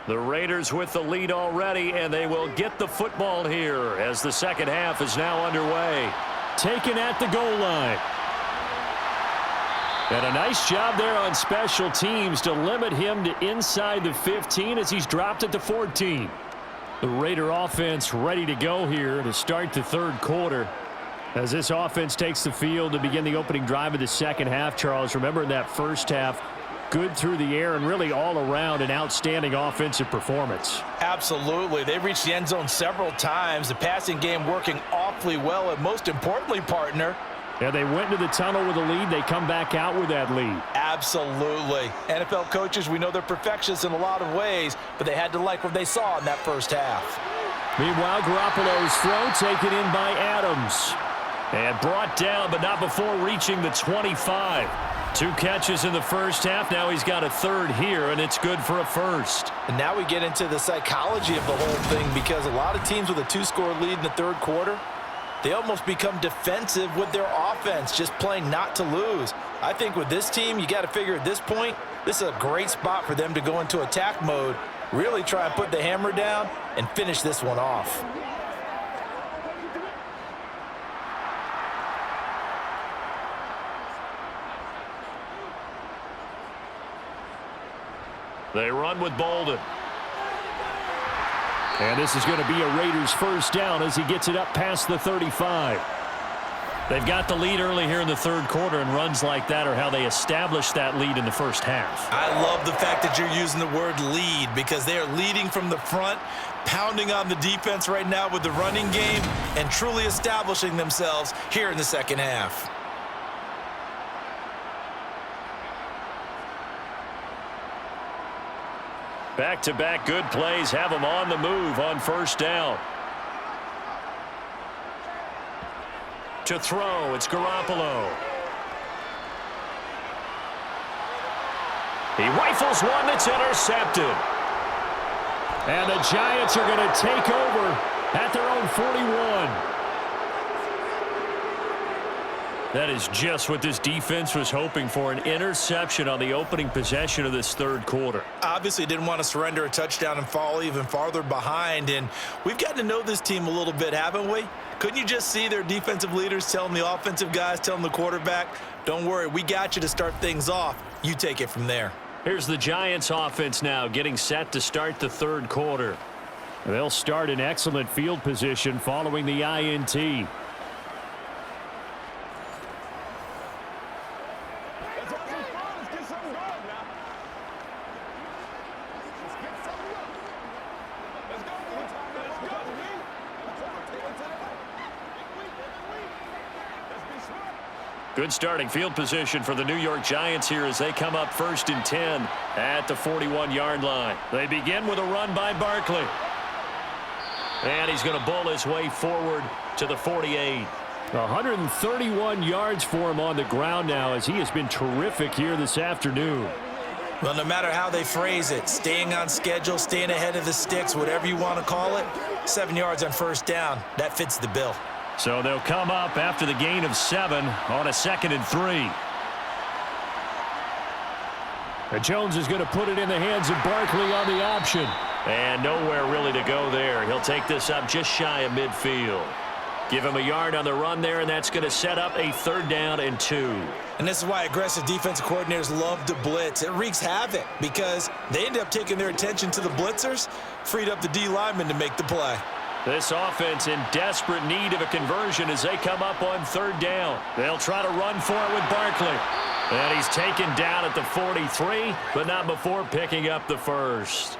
[SPEAKER 5] The Raiders with the lead already, and they will get the football here as the second half is now underway.
[SPEAKER 2] Taken at the goal line. And a nice job there on special teams to limit him to inside the 15 as he's dropped it to 14. The Raider offense ready to go here to start the third quarter. As this offense takes the field to begin the opening drive of the second half, Charles, remember in that first half, good through the air and really all around an outstanding offensive performance.
[SPEAKER 3] Absolutely. They've reached the end zone several times. The passing game working awfully well, and most importantly, partner,
[SPEAKER 2] yeah, they went to the tunnel with a lead. They come back out with that lead.
[SPEAKER 3] Absolutely. NFL coaches, we know they're perfectionists in a lot of ways, but they had to like what they saw in that first half.
[SPEAKER 2] Meanwhile, Garoppolo's throw taken in by Adams.
[SPEAKER 5] And brought down, but not before reaching the 25. 2 catches in the first half. Now he's got a third here, and it's good for a first.
[SPEAKER 3] And now we get into the psychology of the whole thing, because a lot of teams with a 2-score lead in the third quarter, they almost become defensive with their offense, just playing not to lose. I think with this team, you got to figure at this point, this is a great spot for them to go into attack mode, really try and put the hammer down and finish this one off.
[SPEAKER 5] They run with Bolden.
[SPEAKER 2] And this is going to be a Raiders first down as he gets it up past the 35.
[SPEAKER 5] They've got the lead early here in the third quarter, and runs like that are how they established that lead in the first half.
[SPEAKER 3] I love the fact that you're using the word lead, because they are leading from the front, pounding on the defense right now with the running game, and truly establishing themselves here in the second half.
[SPEAKER 5] Back-to-back good plays have them on the move on first down. To throw, it's Garoppolo. He rifles one that's intercepted.
[SPEAKER 2] And the Giants are going to take over at their own 41.
[SPEAKER 5] That is just what this defense was hoping for, an interception on the opening possession of this third quarter.
[SPEAKER 3] Obviously didn't want to surrender a touchdown and fall even farther behind, and we've gotten to know this team a little bit, haven't we? Couldn't you just see their defensive leaders telling the offensive guys, telling the quarterback, don't worry, we got you to start things off. You take it from there.
[SPEAKER 5] Here's the Giants offense now getting set to start the third quarter.
[SPEAKER 2] They'll start in excellent field position following the INT.
[SPEAKER 5] Good starting field position for the New York Giants here as they come up 1st and 10 at the 41-yard line. They begin with a run by Barkley. And he's going to bull his way forward to the 48.
[SPEAKER 2] 131 yards for him on the ground now as he has been terrific here this afternoon.
[SPEAKER 3] Well, no matter how they phrase it, staying on schedule, staying ahead of the sticks, whatever you want to call it, 7 yards on first down, that fits the bill.
[SPEAKER 5] So they'll come up after the gain of 7 on a 2nd and 3.
[SPEAKER 2] And Jones is going to put it in the hands of Barkley on the option.
[SPEAKER 5] And nowhere really to go there. He'll take this up just shy of midfield. Give him a yard on the run there, and that's going to set up a 3rd down and 2.
[SPEAKER 3] And this is why aggressive defensive coordinators love to blitz. It wreaks havoc because they end up taking their attention to the blitzers, freed up the D lineman to make the play.
[SPEAKER 5] This offense in desperate need of a conversion as they come up on 3rd down. They'll try to run for it with Barkley. And he's taken down at the 43, but not before picking up the 1st.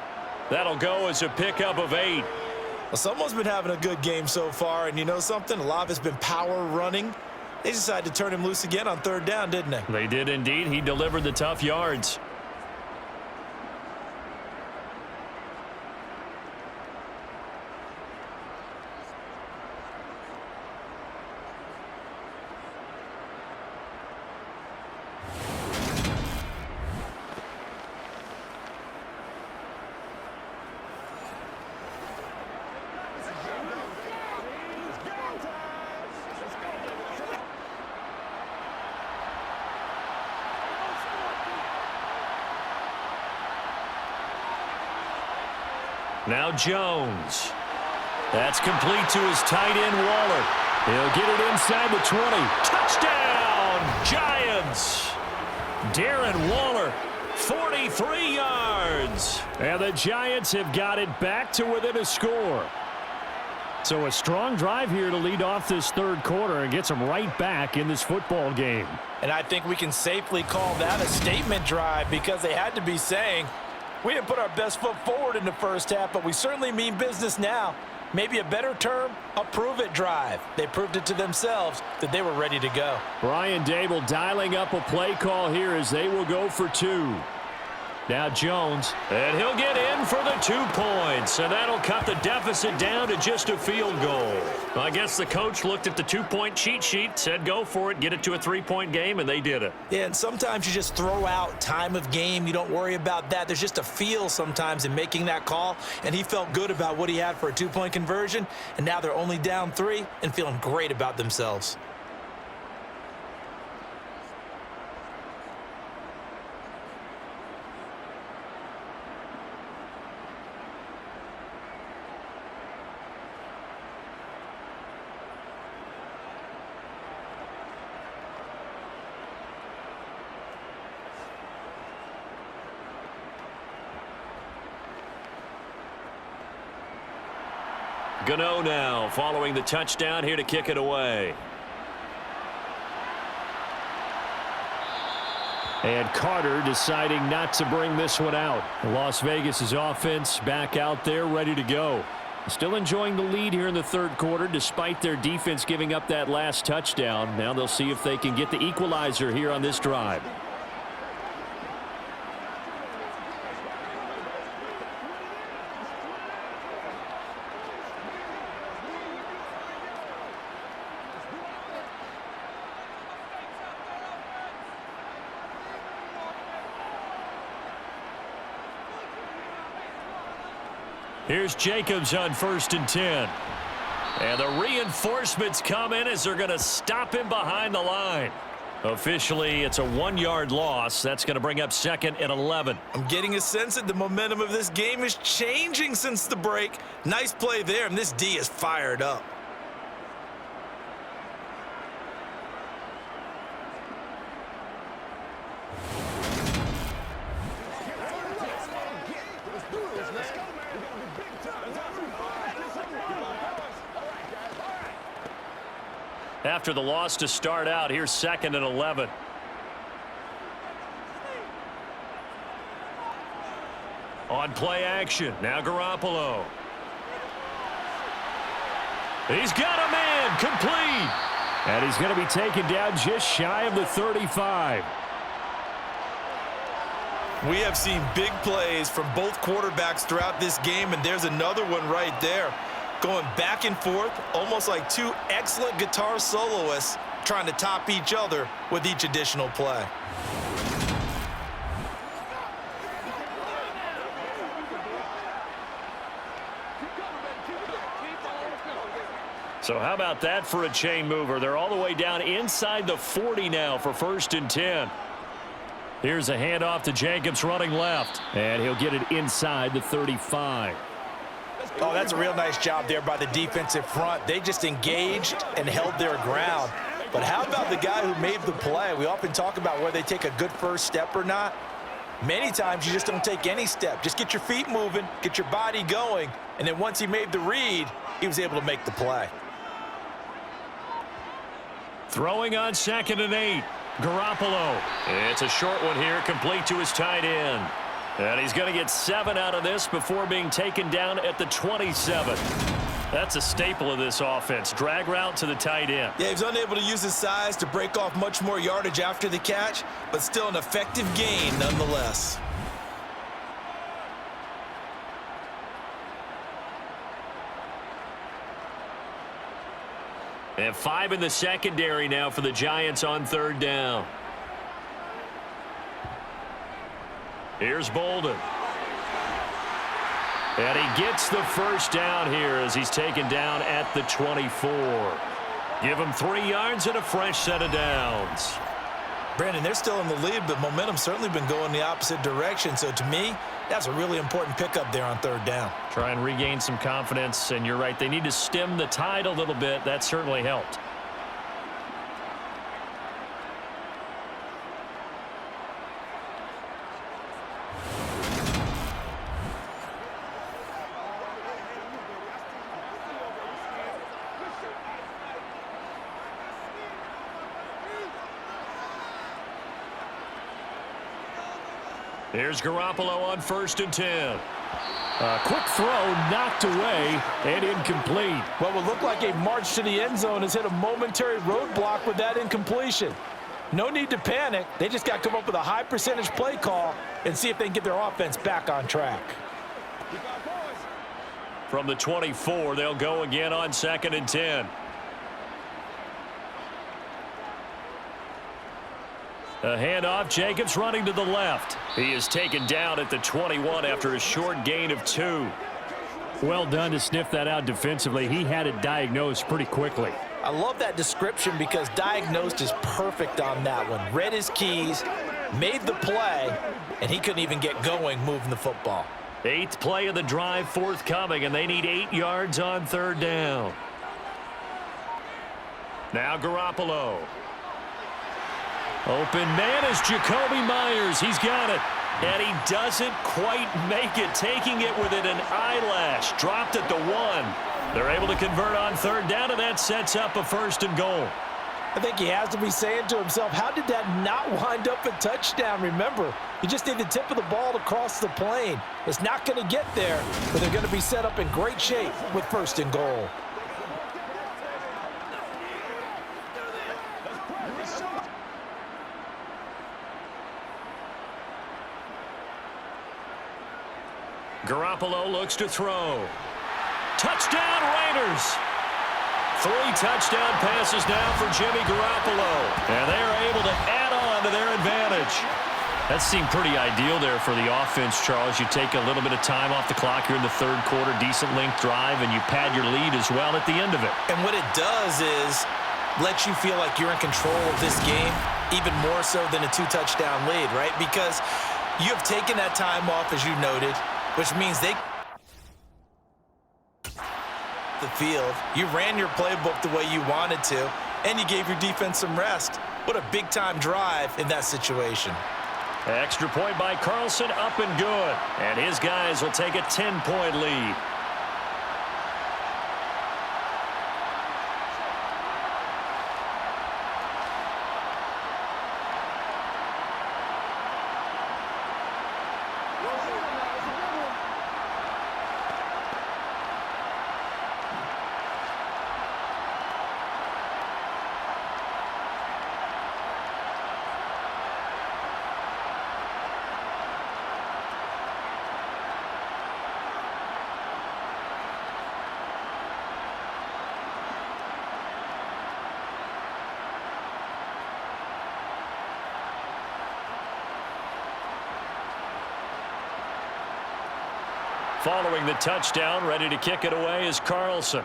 [SPEAKER 5] That'll go as a pickup of 8.
[SPEAKER 3] Well, someone's been having a good game so far, and you know something? A lot of it's been power running. They decided to turn him loose again on 3rd down, didn't they?
[SPEAKER 5] They did indeed. He delivered the tough yards. Now Jones. That's complete to his tight end, Waller.
[SPEAKER 2] He'll get it inside the 20.
[SPEAKER 5] Touchdown, Giants. Darren Waller, 43 yards.
[SPEAKER 2] And the Giants have got it back to within a score. So a strong drive here to lead off this 3rd quarter and gets them right back in this football game.
[SPEAKER 3] And I think we can safely call that a statement drive because they had to be saying, we didn't put our best foot forward in the first half, but we certainly mean business now. Maybe a better term, a prove-it drive. They proved it to themselves that they were ready to go.
[SPEAKER 2] Brian Dable dialing up a play call here as they will go for 2. Now Jones.
[SPEAKER 5] And he'll get in for the 2 points, and that'll cut the deficit down to just a field goal. I guess the coach looked at the 2-point cheat sheet, said go for it, get it to a 3-point game, and they did it.
[SPEAKER 3] Yeah, and sometimes you just throw out time of game. You don't worry about that. There's just a feel sometimes in making that call, and he felt good about what he had for a 2-point conversion, and now they're only down 3 and feeling great about themselves.
[SPEAKER 5] Gano now following the touchdown here to kick it away.
[SPEAKER 2] And Carter deciding not to bring this one out. Las Vegas' offense back out there ready to go. Still enjoying the lead here in the 3rd quarter despite their defense giving up that last touchdown. Now they'll see if they can get the equalizer here on this drive.
[SPEAKER 5] Here's Jacobs on 1st and 10. And the reinforcements come in as they're going to stop him behind the line. Officially, it's a 1-yard loss. That's going to bring up 2nd and 11.
[SPEAKER 3] I'm getting a sense that the momentum of this game is changing since the break. Nice play there, and this D is fired up.
[SPEAKER 5] After the loss to start out, here's 2nd and 11. On play action, now Garoppolo. He's got a man, complete.
[SPEAKER 2] And he's going to be taken down just shy of the 35.
[SPEAKER 3] We have seen big plays from both quarterbacks throughout this game, and there's another one right there. Going back and forth, almost like 2 excellent guitar soloists trying to top each other with each additional play.
[SPEAKER 5] So how about that for a chain mover? They're all the way down inside the 40 now for 1st and 10. Here's a handoff to Jacobs running left.
[SPEAKER 2] And he'll get it inside the 35.
[SPEAKER 3] Oh, that's a real nice job there by the defensive front. They just engaged and held their ground. But how about the guy who made the play? We often talk about whether they take a good first step or not. Many times you just don't take any step. Just get your feet moving, get your body going, and then once he made the read, he was able to make the play.
[SPEAKER 5] Throwing on 2nd and 8. Garoppolo. It's a short one here, complete to his tight end. And he's going to get 7 out of this before being taken down at the 27. That's a staple of this offense. Drag route to the tight end.
[SPEAKER 3] Yeah, he was unable to use his size to break off much more yardage after the catch, but still an effective gain nonetheless.
[SPEAKER 5] And 5 in the secondary now for the Giants on 3rd down. Here's Bolden. And he gets the first down here as he's taken down at the 24. Give him 3 yards and a fresh set of downs.
[SPEAKER 3] Brandon, they're still in the lead, but momentum's certainly been going the opposite direction. So to me, that's a really important pickup there on 3rd down.
[SPEAKER 5] Try and regain some confidence, and you're right. They need to stem the tide a little bit. That certainly helped. Here's Garoppolo on 1st and 10.
[SPEAKER 2] A quick throw knocked away and incomplete.
[SPEAKER 3] What would look like a march to the end zone has hit a momentary roadblock with that incompletion. No need to panic. They just got to come up with a high percentage play call and see if they can get their offense back on track.
[SPEAKER 5] From the 24, they'll go again on 2nd and 10. A handoff, Jacobs running to the left. He is taken down at the 21 after a short gain of 2.
[SPEAKER 2] Well done to sniff that out defensively. He had it diagnosed pretty quickly.
[SPEAKER 3] I love that description because diagnosed is perfect on that one. Read his keys, made the play, and he couldn't even get going moving the football.
[SPEAKER 5] 8th play of the drive forthcoming, and they need 8 yards on 3rd down. Now Garoppolo. Open man is Jacoby Myers. He's got it. And he doesn't quite make it, taking it within an eyelash. Dropped at the 1. They're able to convert on 3rd down, and that sets up a 1st and goal.
[SPEAKER 3] I think he has to be saying to himself, how did that not wind up a touchdown? Remember, you just need the tip of the ball to cross the plane. It's not going to get there, but they're going to be set up in great shape with 1st and goal.
[SPEAKER 5] Garoppolo looks to throw. Touchdown, Raiders! 3 touchdown passes now for Jimmy Garoppolo. And they are able to add on to their advantage. That seemed pretty ideal there for the offense, Charles. You take a little bit of time off the clock here in the 3rd quarter, decent length drive, and you pad your lead as well at the end of it.
[SPEAKER 3] And what it does is let you feel like you're in control of this game, even more so than a 2-touchdown lead, right? Because you have taken that time off, as you noted, which means they the field. You ran your playbook the way you wanted to, and you gave your defense some rest. What a big-time drive in that situation.
[SPEAKER 5] Extra point by Carlson, up and good. And his guys will take a 10-point lead. Following the touchdown, ready to kick it away is Carlson.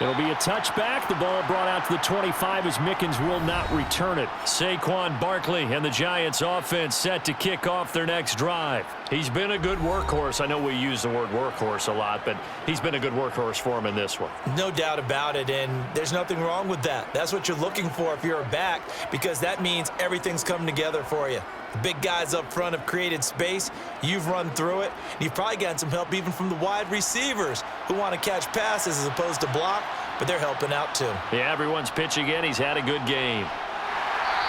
[SPEAKER 2] It'll be a touchback. The ball brought out to the 25 as Mickens will not return it.
[SPEAKER 5] Saquon Barkley and the Giants offense set to kick off their next drive. He's been a good workhorse. I know we use the word workhorse a lot, but he's been a good workhorse for him in this one.
[SPEAKER 3] No doubt about it, and there's nothing wrong with that. That's what you're looking for if you're a back, because that means everything's coming together for you. The big guys up front have created space. You've run through it. You've probably gotten some help even from the wide receivers who want to catch passes as opposed to block, but they're helping out too.
[SPEAKER 5] Yeah, everyone's pitching in. He's had a good game.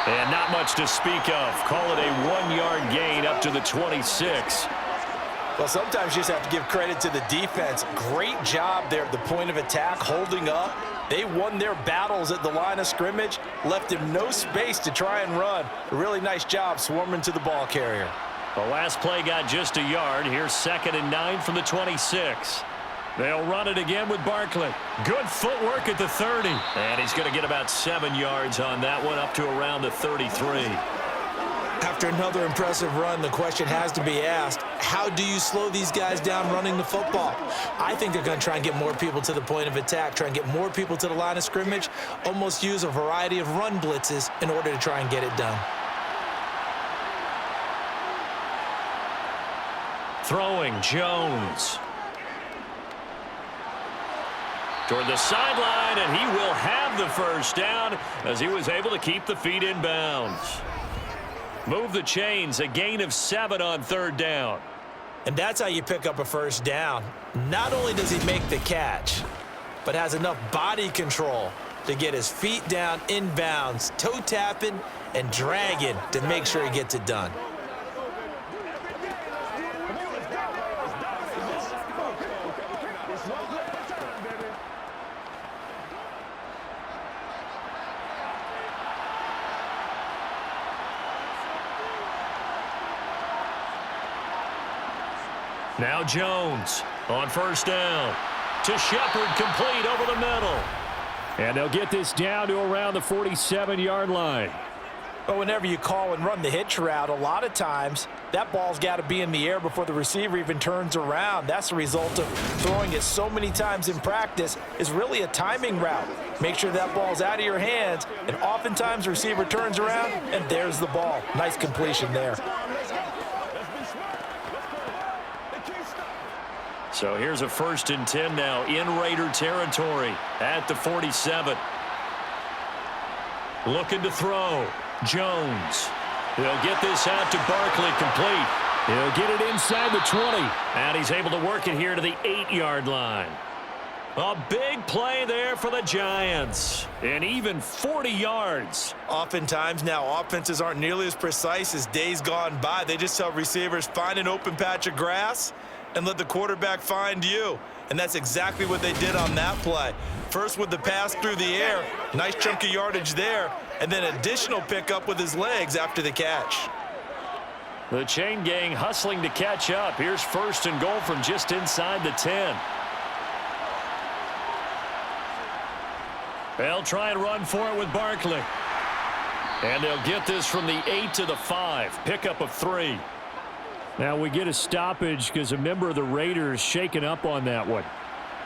[SPEAKER 5] And not much to speak of. Call it a 1-yard gain up to the 26.
[SPEAKER 3] Well, sometimes you just have to give credit to the defense. Great job there at the point of attack, holding up. They won their battles at the line of scrimmage, left him no space to try and run. A really nice job swarming to the ball carrier.
[SPEAKER 5] The last play got just a yard. Here's 2nd and 9 from the 26. They'll run it again with Barkley. Good footwork at the 30. And he's going to get about 7 yards on that one, up to around the 33.
[SPEAKER 3] After another impressive run, the question has to be asked, how do you slow these guys down running the football? I think they're going to try and get more people to the point of attack, try and get more people to the line of scrimmage, almost use a variety of run blitzes in order to try and get it done.
[SPEAKER 5] Throwing, Jones. Toward the sideline, and he will have the first down as he was able to keep the feet in bounds. Move the chains, a gain of 7 on 3rd down.
[SPEAKER 3] And that's how you pick up a first down. Not only does he make the catch, but has enough body control to get his feet down in bounds, toe tapping and dragging to make sure he gets it done.
[SPEAKER 5] Now Jones on 1st down. To Shepard, complete over the middle.
[SPEAKER 2] And they'll get this down to around the 47-yard line.
[SPEAKER 3] But whenever you call and run the hitch route, a lot of times that ball's got to be in the air before the receiver even turns around. That's the result of throwing it so many times in practice is really a timing route. Make sure that ball's out of your hands, and oftentimes the receiver turns around, and there's the ball. Nice completion there.
[SPEAKER 5] So here's a 1st and 10 now in Raider territory at the 47. Looking to throw. Jones. They'll get this out to Barkley, complete.
[SPEAKER 2] He'll get it inside the 20.
[SPEAKER 5] And he's able to work it here to the 8-yard line. A big play there for the Giants. And even 40 yards.
[SPEAKER 3] Oftentimes now offenses aren't nearly as precise as days gone by. They just tell receivers, find an open patch of grass and let the quarterback find you. And that's exactly what they did on that play. First with the pass through the air, nice chunk of yardage there, and then additional pickup with his legs after the catch.
[SPEAKER 5] The chain gang hustling to catch up. Here's 1st and goal from just inside the 10. They'll try and run for it with Barkley. And they'll get this from the 8 to the 5. Pickup of 3.
[SPEAKER 2] Now we get a stoppage because a member of the Raiders shaken up on that one.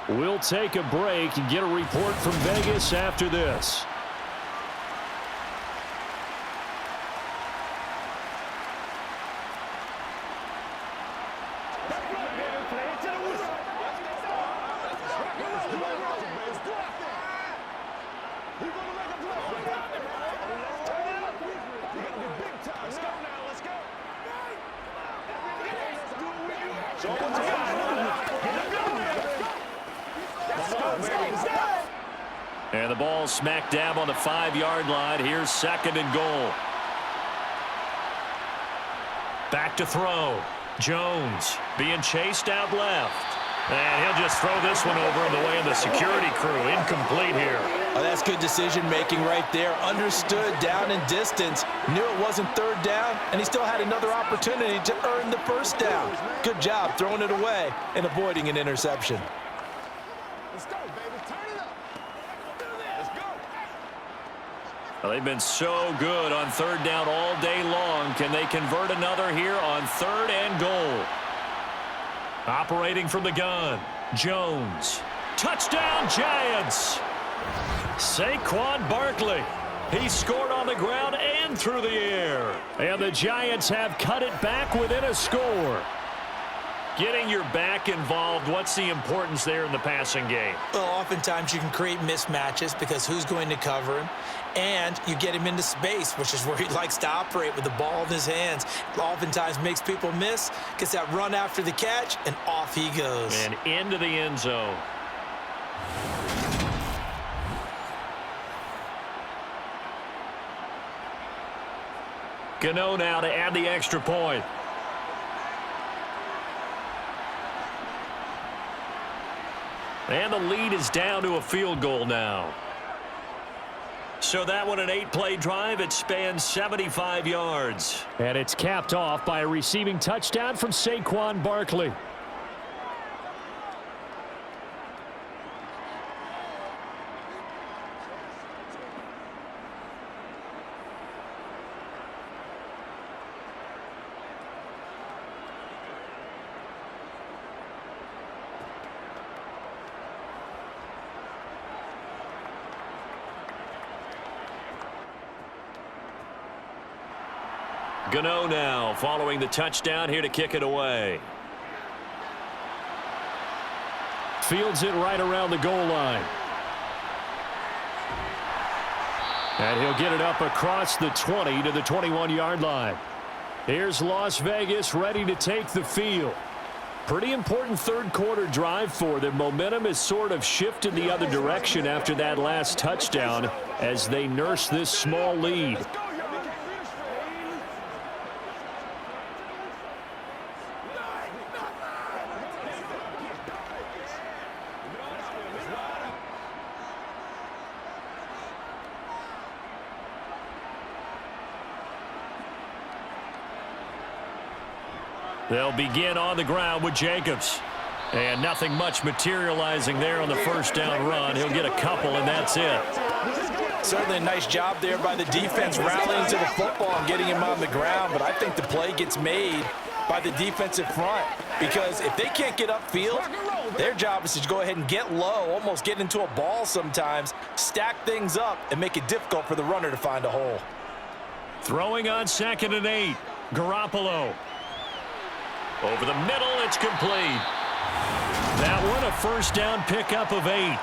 [SPEAKER 2] We'll take a break and get a report from Vegas after this.
[SPEAKER 5] And the ball smack dab on the 5-yard line. Here's 2nd and goal. Back to throw. Jones being chased out left. And he'll just throw this one over in the way of the security crew. Incomplete here.
[SPEAKER 3] Oh, that's good decision-making right there. Understood down and distance. Knew it wasn't 3rd down, and he still had another opportunity to earn the 1st down. Good job throwing it away and avoiding an interception.
[SPEAKER 4] Let's go, baby. Turn it up. Let's go.
[SPEAKER 5] Well, they've been so good on 3rd down all day long. Can they convert another here on 3rd and goal? Operating from the gun, Jones. Touchdown, Giants. Saquon Barkley. He scored on the ground and through the air.
[SPEAKER 2] And the Giants have cut it back within a score.
[SPEAKER 5] Getting your back involved, what's the importance there in the passing game?
[SPEAKER 3] Well, oftentimes you can create mismatches because who's going to cover him? And you get him into space, which is where he likes to operate with the ball in his hands. Oftentimes makes people miss, gets that run after the catch, and off he goes.
[SPEAKER 5] And into the end zone. Gano now to add the extra point. And the lead is down to a field goal now. So that one, an 8-play drive. It spans 75 yards.
[SPEAKER 2] And it's capped off by a receiving touchdown from Saquon Barkley.
[SPEAKER 5] Gano now following the touchdown here to kick it away.
[SPEAKER 2] Fields it right around the goal line. And he'll get it up across the 20 to the 21-yard line. Here's Las Vegas ready to take the field. Pretty important third-quarter drive for them. Momentum has sort of shifted the other direction after that last touchdown as they nurse this small lead.
[SPEAKER 5] They'll begin on the ground with Jacobs. And nothing much materializing there on the first down run. He'll get a couple, and that's it.
[SPEAKER 3] Certainly a nice job there by the defense rallying to the football and getting him on the ground, but I think the play gets made by the defensive front because if they can't get upfield, their job is to go ahead and get low, almost get into a ball sometimes, stack things up, and make it difficult for the runner to find a hole.
[SPEAKER 5] Throwing on 2nd and 8. Garoppolo. Over the middle, it's complete. That one, a first down pickup of 8.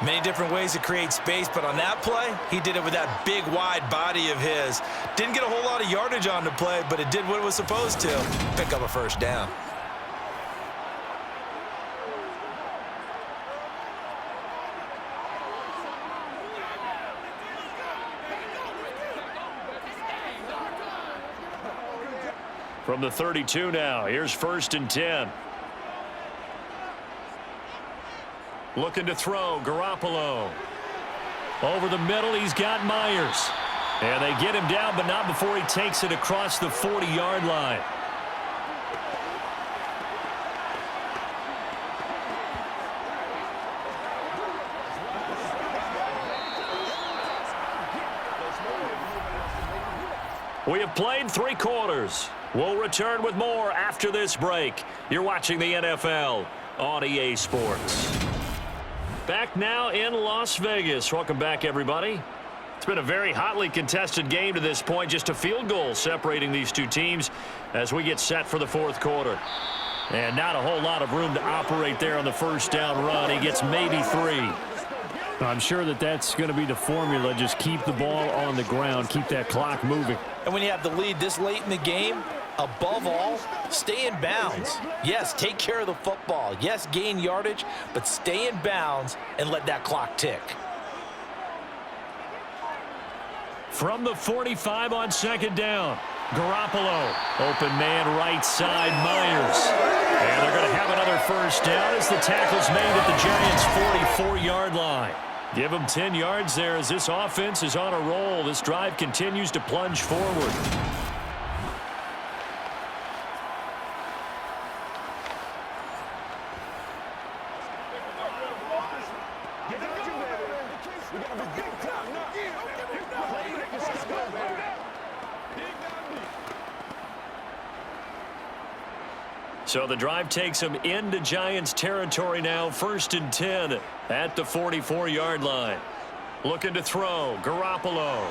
[SPEAKER 3] Many different ways to create space, but on that play, he did it with that big, wide body of his. Didn't get a whole lot of yardage on the play, but it did what it was supposed to, pick up a first down.
[SPEAKER 5] From the 32 now, here's 1st and 10. Looking to throw, Garoppolo. Over the middle, he's got Myers. And they get him down, but not before he takes it across the 40-yard line. We have played 3 quarters. We'll return with more after this break. You're watching the NFL on EA Sports. Back now in Las Vegas. Welcome back, everybody. It's been a very hotly contested game to this point. Just a field goal separating these two teams as we get set for the 4th quarter. And not a whole lot of room to operate there on the first down run. He gets maybe 3.
[SPEAKER 2] I'm sure that that's going to be the formula. Just keep the ball on the ground. Keep that clock moving.
[SPEAKER 3] And when you have the lead this late in the game, above all, stay in bounds. Yes, take care of the football. Yes, gain yardage, but stay in bounds and let that clock tick.
[SPEAKER 5] From the 45 on 2nd down, Garoppolo. Open man right side, Myers. And they're going to have another first down as the tackle's made at the Giants' 44-yard line. Give them 10 yards there as this offense is on a roll. This drive continues to plunge forward. So the drive takes him into Giants territory now, 1st and 10 at the 44-yard line. Looking to throw, Garoppolo.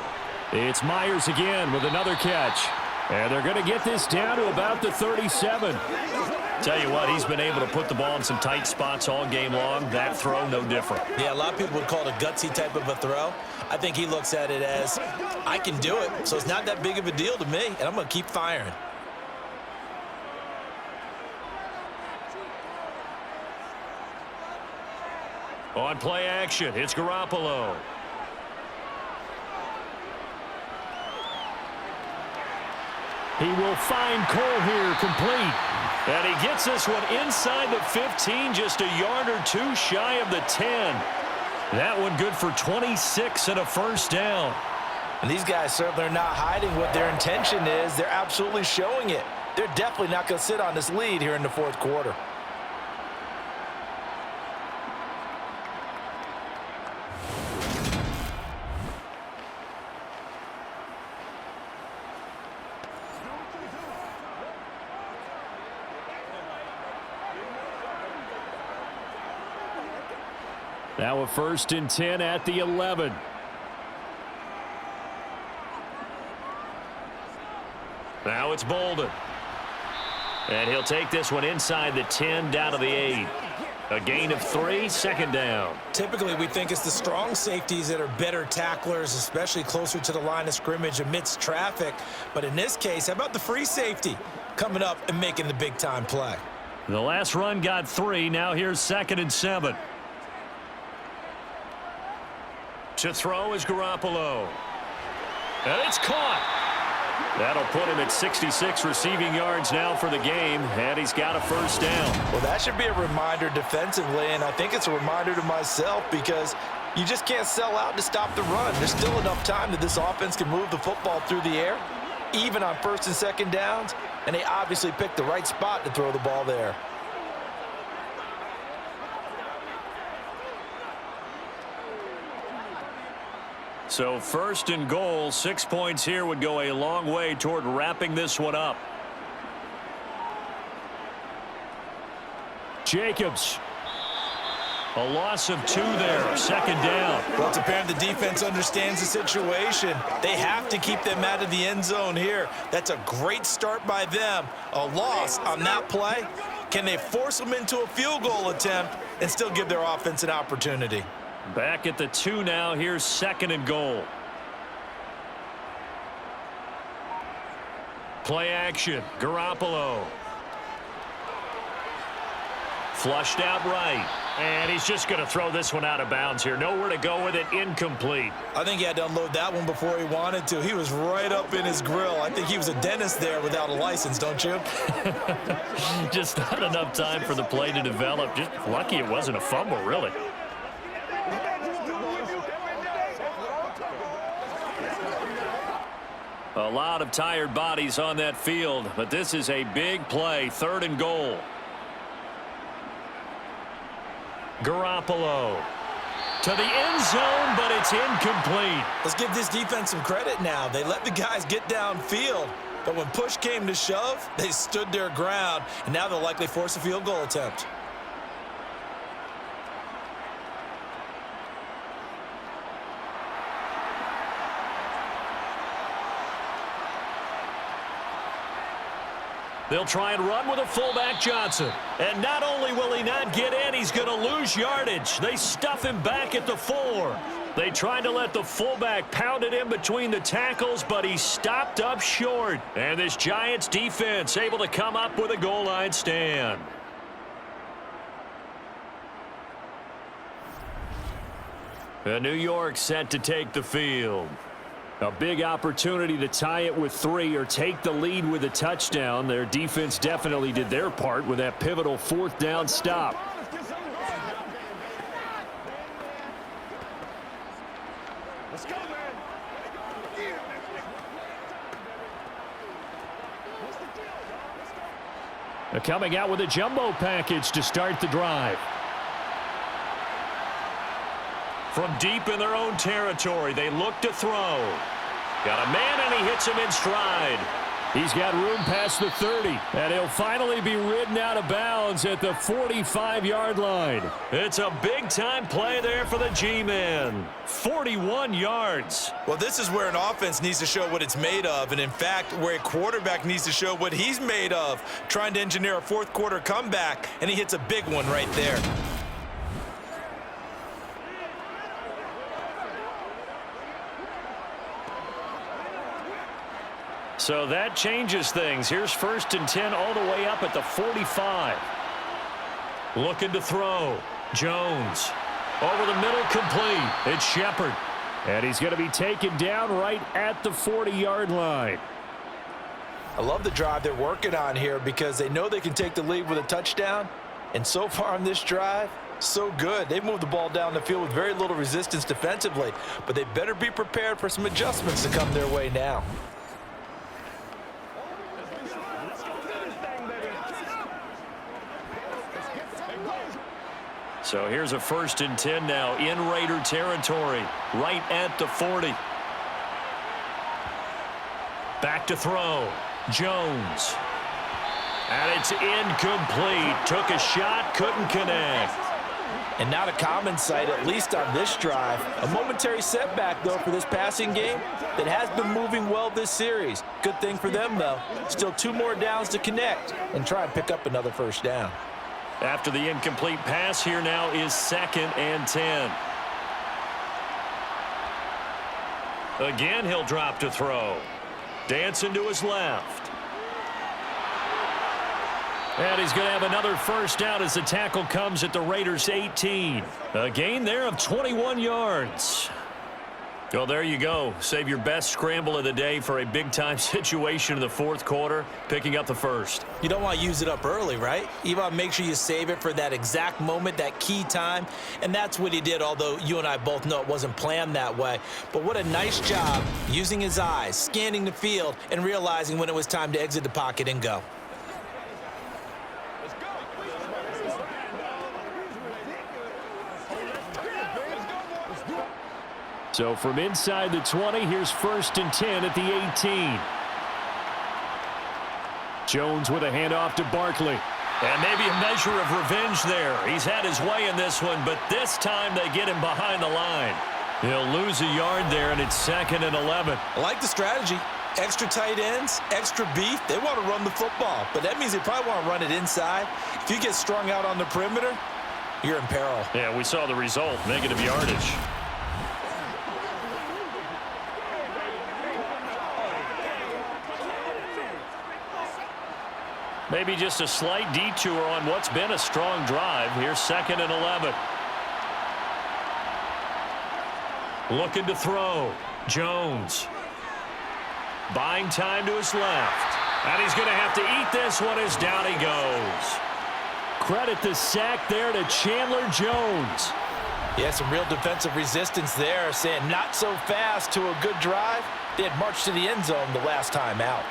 [SPEAKER 2] It's Myers again with another catch. And they're going to get this down to about the 37.
[SPEAKER 5] Tell you what, he's been able to put the ball in some tight spots all game long. That throw, no different.
[SPEAKER 3] Yeah, a lot of people would call it a gutsy type of a throw. I think he looks at it as, I can do it, so it's not that big of a deal to me, and I'm going to keep firing.
[SPEAKER 5] On play action, it's Garoppolo.
[SPEAKER 2] He will find Cole here, complete.
[SPEAKER 5] And he gets this one inside the 15, just a yard or two shy of the 10. That one good for 26 and a first down.
[SPEAKER 3] And these guys certainly are not hiding what their intention is. They're absolutely showing it. They're definitely not going to sit on this lead here in the fourth quarter.
[SPEAKER 2] Now a 1st and 10 at the 11.
[SPEAKER 5] Now it's Bolden. And he'll take this one inside the 10 down to the 8. A gain of 3, 2nd down.
[SPEAKER 3] Typically, we think it's the strong safeties that are better tacklers, especially closer to the line of scrimmage amidst traffic. But in this case, how about the free safety coming up and making the big-time play?
[SPEAKER 5] The last run got 3. Now here's 2nd and 7. To throw is Garoppolo. And it's caught. That'll put him at 66 receiving yards now for the game, and he's got a first down.
[SPEAKER 3] Well, that should be a reminder defensively, and I think it's a reminder to myself because you just can't sell out to stop the run. There's still enough time that this offense can move the football through the air, even on 1st and 2nd downs, and they obviously picked the right spot to throw the ball there.
[SPEAKER 5] So 1st and goal, 6 points here would go a long way toward wrapping this one up.
[SPEAKER 2] Jacobs.
[SPEAKER 5] A loss of 2 there, 2nd down.
[SPEAKER 3] Well, it's apparent the defense understands the situation. They have to keep them out of the end zone here. That's a great start by them. A loss on that play. Can they force them into a field goal attempt and still give their offense an opportunity?
[SPEAKER 5] Back at the 2 now. Here's 2nd and goal. Play action. Garoppolo. Flushed out right. And he's just going to throw this one out of bounds here. Nowhere to go with it. Incomplete.
[SPEAKER 3] I think he had to unload that one before he wanted to. He was right up in his grill. I think he was a dentist there without a license, don't you?
[SPEAKER 5] Just not enough time for the play to develop. Just lucky it wasn't a fumble, really. A lot of tired bodies on that field, but this is a big play. 3rd and goal. Garoppolo to the end zone, but it's incomplete.
[SPEAKER 3] Let's give this defense some credit now. They let the guys get downfield, but when push came to shove, they stood their ground, and now they'll likely force a field goal attempt.
[SPEAKER 5] They'll try and run with a fullback, Johnson. And not only will he not get in, he's going to lose yardage. They stuff him back at the 4. They tried to let the fullback pound it in between the tackles, but he stopped up short. And this Giants defense able to come up with a goal line stand. New York set to take the field.
[SPEAKER 2] A big opportunity to tie it with 3 or take the lead with a touchdown. Their defense definitely did their part with that pivotal 4th down stop.
[SPEAKER 4] Let's go, man.
[SPEAKER 2] They're coming out with a jumbo package to start the drive.
[SPEAKER 5] From deep in their own territory, they look to throw. Got a man, and he hits him in stride.
[SPEAKER 2] He's got room past the 30, and he'll finally be ridden out of bounds at the 45-yard line.
[SPEAKER 5] It's a big-time play there for the G-Man. 41 yards.
[SPEAKER 3] Well, this is where an offense needs to show what it's made of, and in fact, where a quarterback needs to show what he's made of, trying to engineer a fourth-quarter comeback, and he hits a big one right there.
[SPEAKER 5] So that changes things. Here's 1st and 10 all the way up at the 45. Looking to throw. Jones. Over the middle, complete. It's Shepard.
[SPEAKER 2] And he's going to be taken down right at the 40-yard line.
[SPEAKER 3] I love the drive they're working on here because they know they can take the lead with a touchdown. And so far on this drive, so good. They moved the ball down the field with very little resistance defensively, but they better be prepared for some adjustments to come their way now.
[SPEAKER 5] So here's a 1st and 10 now in Raider territory, right at the 40. Back to throw. Jones. And it's incomplete. Took a shot, couldn't connect.
[SPEAKER 3] And not a common sight, at least on this drive. A momentary setback, though, for this passing game that has been moving well this series. Good thing for them, though. Still 2 more downs to connect and try and pick up another 1st down.
[SPEAKER 5] After the incomplete pass, here now is 2nd and 10. Again, he'll drop to throw. Dancing to his left. And he's going to have another 1st down as the tackle comes at the Raiders' 18. A gain there of 21 yards. Well, there you go. Save your best scramble of the day for a big-time situation in the 4th quarter, picking up the 1st.
[SPEAKER 3] You don't want to use it up early, right? You want to make sure you save it for that exact moment, that key time. And that's what he did, although you and I both know it wasn't planned that way. But what a nice job using his eyes, scanning the field, and realizing when it was time to exit the pocket and go.
[SPEAKER 2] So from inside the 20, here's 1st and 10 at the 18. Jones with a handoff to Barkley.
[SPEAKER 5] And maybe a measure of revenge there. He's had his way in this one, but this time they get him behind the line. He'll lose a yard there, and it's 2nd and 11.
[SPEAKER 3] I like the strategy. Extra tight ends, extra beef. They want to run the football, but that means they probably want to run it inside. If you get strung out on the perimeter, you're in peril.
[SPEAKER 5] Yeah, we saw the result, negative yardage. Maybe just a slight detour on what's been a strong drive. Here's 2nd and 11. Looking to throw. Jones. Buying time to his left. And he's going to have to eat this one as down he goes.
[SPEAKER 2] Credit the sack there to Chandler Jones.
[SPEAKER 3] Yeah, some real defensive resistance there, saying not so fast to a good drive. They had marched to the end zone the last time out.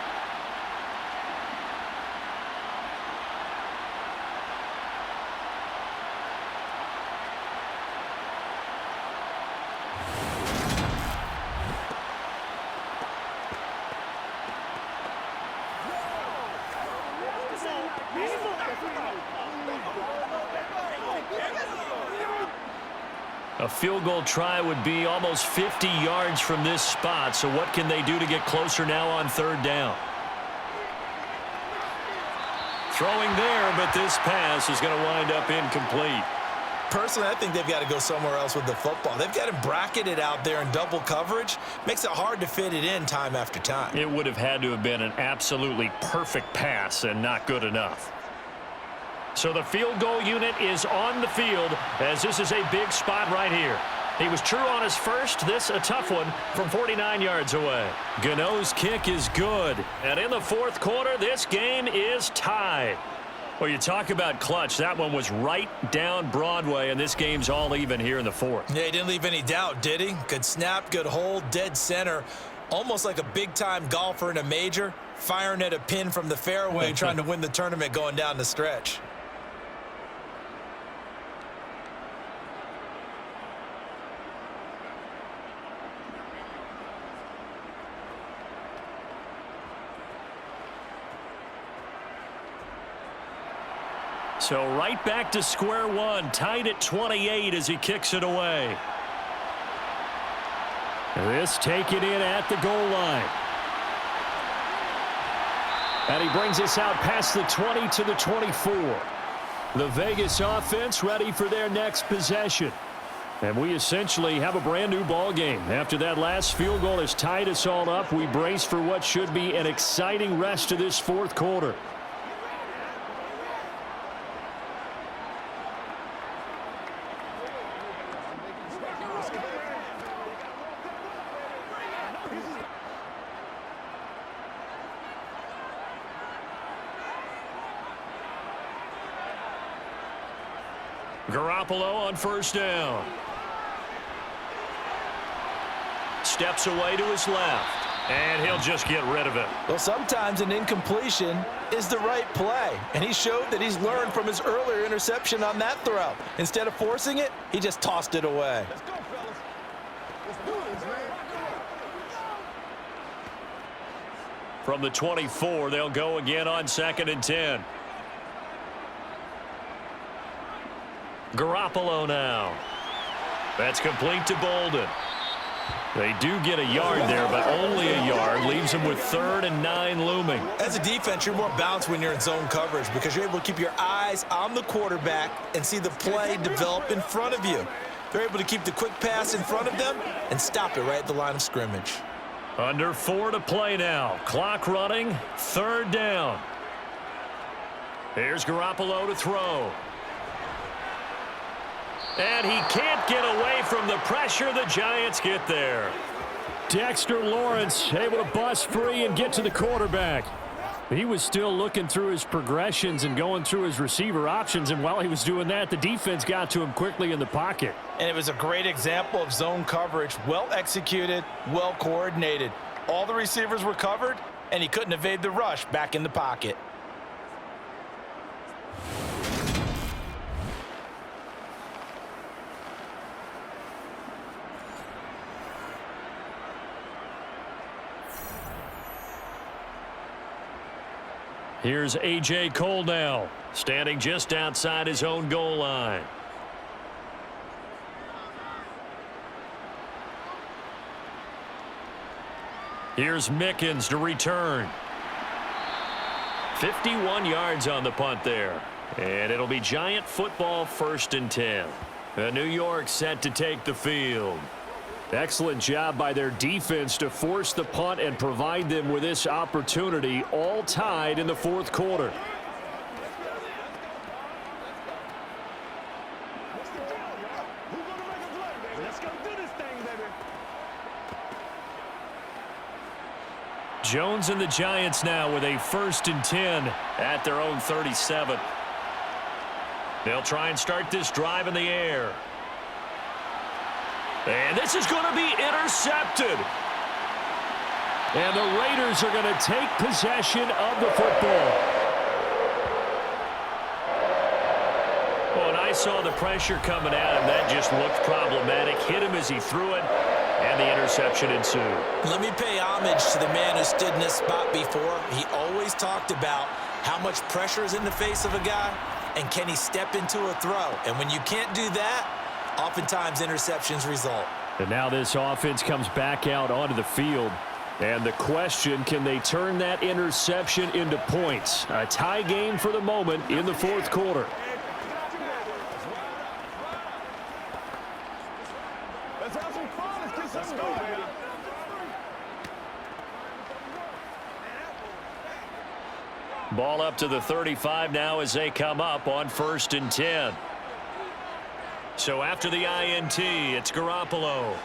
[SPEAKER 5] A field goal try would be almost 50 yards from this spot. So what can they do to get closer now on 3rd down? Throwing there, but this pass is going to wind up incomplete.
[SPEAKER 3] Personally, I think they've got to go somewhere else with the football. They've got him bracketed out there in double coverage. Makes it hard to fit it in time after time.
[SPEAKER 5] It would have had to have been an absolutely perfect pass and not good enough. So the field goal unit is on the field as this is a big spot right here. He was true on his first. This a tough one from 49 yards away. Gano's kick is good. And in the 4th quarter, this game is tied. Well, you talk about clutch. That one was right down Broadway, and this game's all even here in the 4th.
[SPEAKER 3] Yeah, he didn't leave any doubt, did he? Good snap, good hold, dead center. Almost like a big-time golfer in a major, firing at a pin from the fairway, trying to win the tournament going down the stretch.
[SPEAKER 5] So right back to square one, tied at 28 as he kicks it away.
[SPEAKER 2] This taken in at the goal line. And he brings us out past the 20 to the 24. The Vegas offense ready for their next possession. And we essentially have a brand new ball game. After that last field goal has tied us all up, we brace for what should be an exciting rest of this fourth quarter.
[SPEAKER 5] Garoppolo on first down. Steps away to his left, and he'll just get rid of it.
[SPEAKER 3] Well, sometimes an incompletion is the right play, and he showed that he's learned from his earlier interception on that throw. Instead of forcing it, he just tossed it away.
[SPEAKER 4] Let's go, fellas. Let's do this, man.
[SPEAKER 5] From the 24, they'll go again on 2nd and 10. Garoppolo now. That's complete to Bolden. They do get a yard there, but only a yard. Leaves them with 3rd and 9 looming.
[SPEAKER 3] As a defense, you're more balanced when you're in zone coverage because you're able to keep your eyes on the quarterback and see the play develop in front of you. They're able to keep the quick pass in front of them and stop it right at the line of scrimmage.
[SPEAKER 5] Under 4 to play now. Clock running. 3rd down. Here's Garoppolo to throw. And he can't get away from the pressure. The Giants get there.
[SPEAKER 2] Dexter Lawrence able to bust free and get to the quarterback. He was still looking through his progressions and going through his receiver options, and while he was doing that, the defense got to him quickly in the pocket.
[SPEAKER 3] And it was a great example of zone coverage. Well executed, well coordinated. All the receivers were covered, and he couldn't evade the rush back in the pocket.
[SPEAKER 5] Here's A.J. Cole now, standing just outside his own goal line. Here's Mickens to return. 51 yards on the punt there. And it'll be Giant football 1st and 10. New York set to take the field.
[SPEAKER 2] Excellent job by their defense to force the punt and provide them with this opportunity, all tied in the fourth quarter.
[SPEAKER 4] Let's go do this thing, baby.
[SPEAKER 5] Jones and the Giants now with a 1st and 10 at their own 37. They'll try and start this drive in the air. And this is going to be intercepted.
[SPEAKER 2] And the Raiders are going to take possession of the football.
[SPEAKER 5] When I saw the pressure coming at him, that just looked problematic. Hit him as he threw it, and the interception ensued.
[SPEAKER 3] Let me pay homage to the man who stood in this spot before. He always talked about how much pressure is in the face of a guy, and can he step into a throw. And when you can't do that, oftentimes interceptions result.
[SPEAKER 2] And now this offense comes back out onto the field. And the question, can they turn that interception into points? A tie game for the moment in the fourth quarter.
[SPEAKER 4] Let's have some fun. Let's get something going, baby.
[SPEAKER 5] Ball up to the 35 now as they come up on 1st and 10. So after the INT, it's Garoppolo.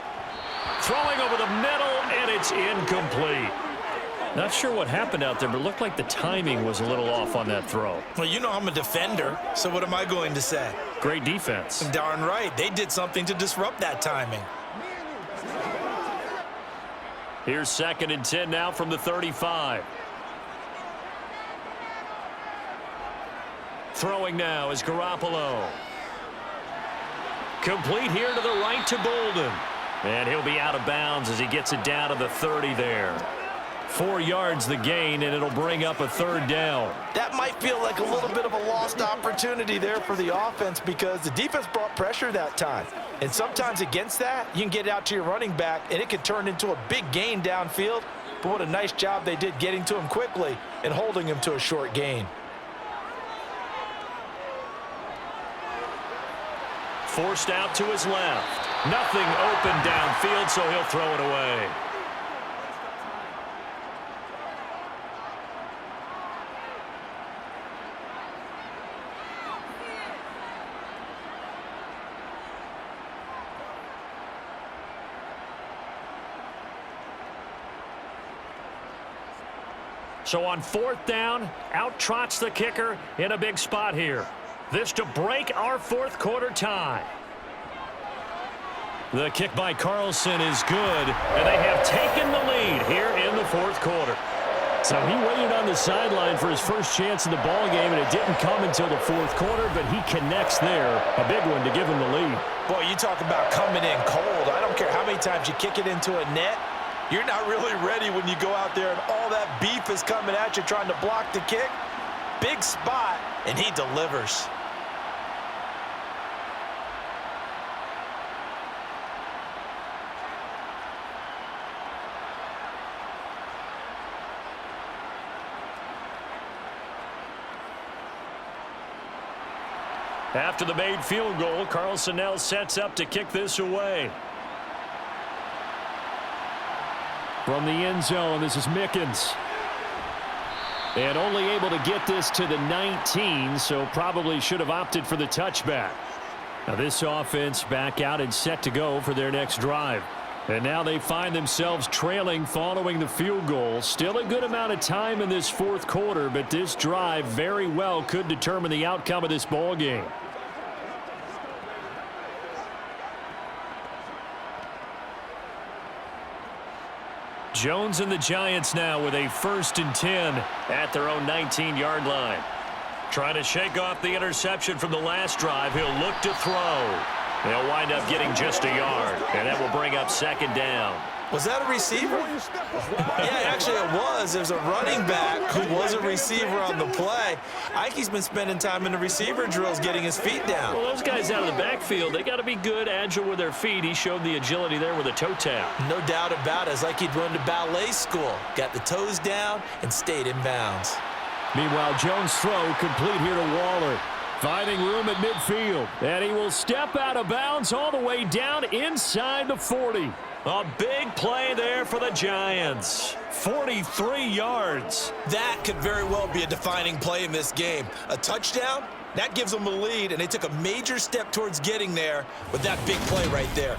[SPEAKER 5] Throwing over the middle, and it's incomplete. Not sure what happened out there, but it looked like the timing was a little off on that throw.
[SPEAKER 3] Well, you know I'm a defender, so what am I going to say?
[SPEAKER 2] Great defense.
[SPEAKER 3] Darn right. They did something to disrupt that timing.
[SPEAKER 5] Here's 2nd and 10 now from the 35. Throwing now is Garoppolo. Complete here to the right to Bolden. And he'll be out of bounds as he gets it down to the 30 there. 4 yards the gain, and it'll bring up a 3rd down.
[SPEAKER 3] That might feel like a little bit of a lost opportunity there for the offense because the defense brought pressure that time. And sometimes against that, you can get it out to your running back, and it could turn into a big gain downfield. But what a nice job they did getting to him quickly and holding him to a short gain.
[SPEAKER 5] Forced out to his left. Nothing open downfield, so he'll throw it away. So on 4th down, out trots the kicker in a big spot here. This to break our 4th quarter tie. The kick by Carlson is good, and they have taken the lead here in the 4th quarter. So he waited on the sideline for his first chance in the ball game, and it didn't come until the 4th quarter, but he connects there. A big one to give him the lead.
[SPEAKER 3] Boy, you talk about coming in cold. I don't care how many times you kick it into a net. You're not really ready when you go out there and all that beef is coming at you trying to block the kick. Big spot, and he delivers.
[SPEAKER 5] After the made field goal, Carlson now sets up to kick this away.
[SPEAKER 2] From the end zone, this is Mickens. And only able to get this to the 19, so probably should have opted for the touchback. Now this offense back out and set to go for their next drive. And now they find themselves trailing following the field goal. Still a good amount of time in this 4th quarter, but this drive very well could determine the outcome of this ball game. Jones and the Giants now with a 1st and 10 at their own 19-yard line. Trying to shake off the interception from the last drive. He'll look to throw. They'll wind up getting just a yard, and that will bring up 2nd down.
[SPEAKER 3] Was that a receiver? Yeah, actually it was. There's a running back who was a receiver on the play. Ikey's been spending time in the receiver drills getting his feet down.
[SPEAKER 5] Well, those guys out of the backfield, they got to be good, agile with their feet. He showed the agility there with a toe tap.
[SPEAKER 3] No doubt about it. It's like he'd run to ballet school. Got the toes down and stayed in bounds.
[SPEAKER 2] Meanwhile, Jones' throw complete here to Waller. Finding room at midfield. And he will step out of bounds all the way down inside the 40.
[SPEAKER 5] A big play there for the Giants. 43 yards.
[SPEAKER 3] That could very well be a defining play in this game. A touchdown, that gives them a lead, and they took a major step towards getting there with that big play right there.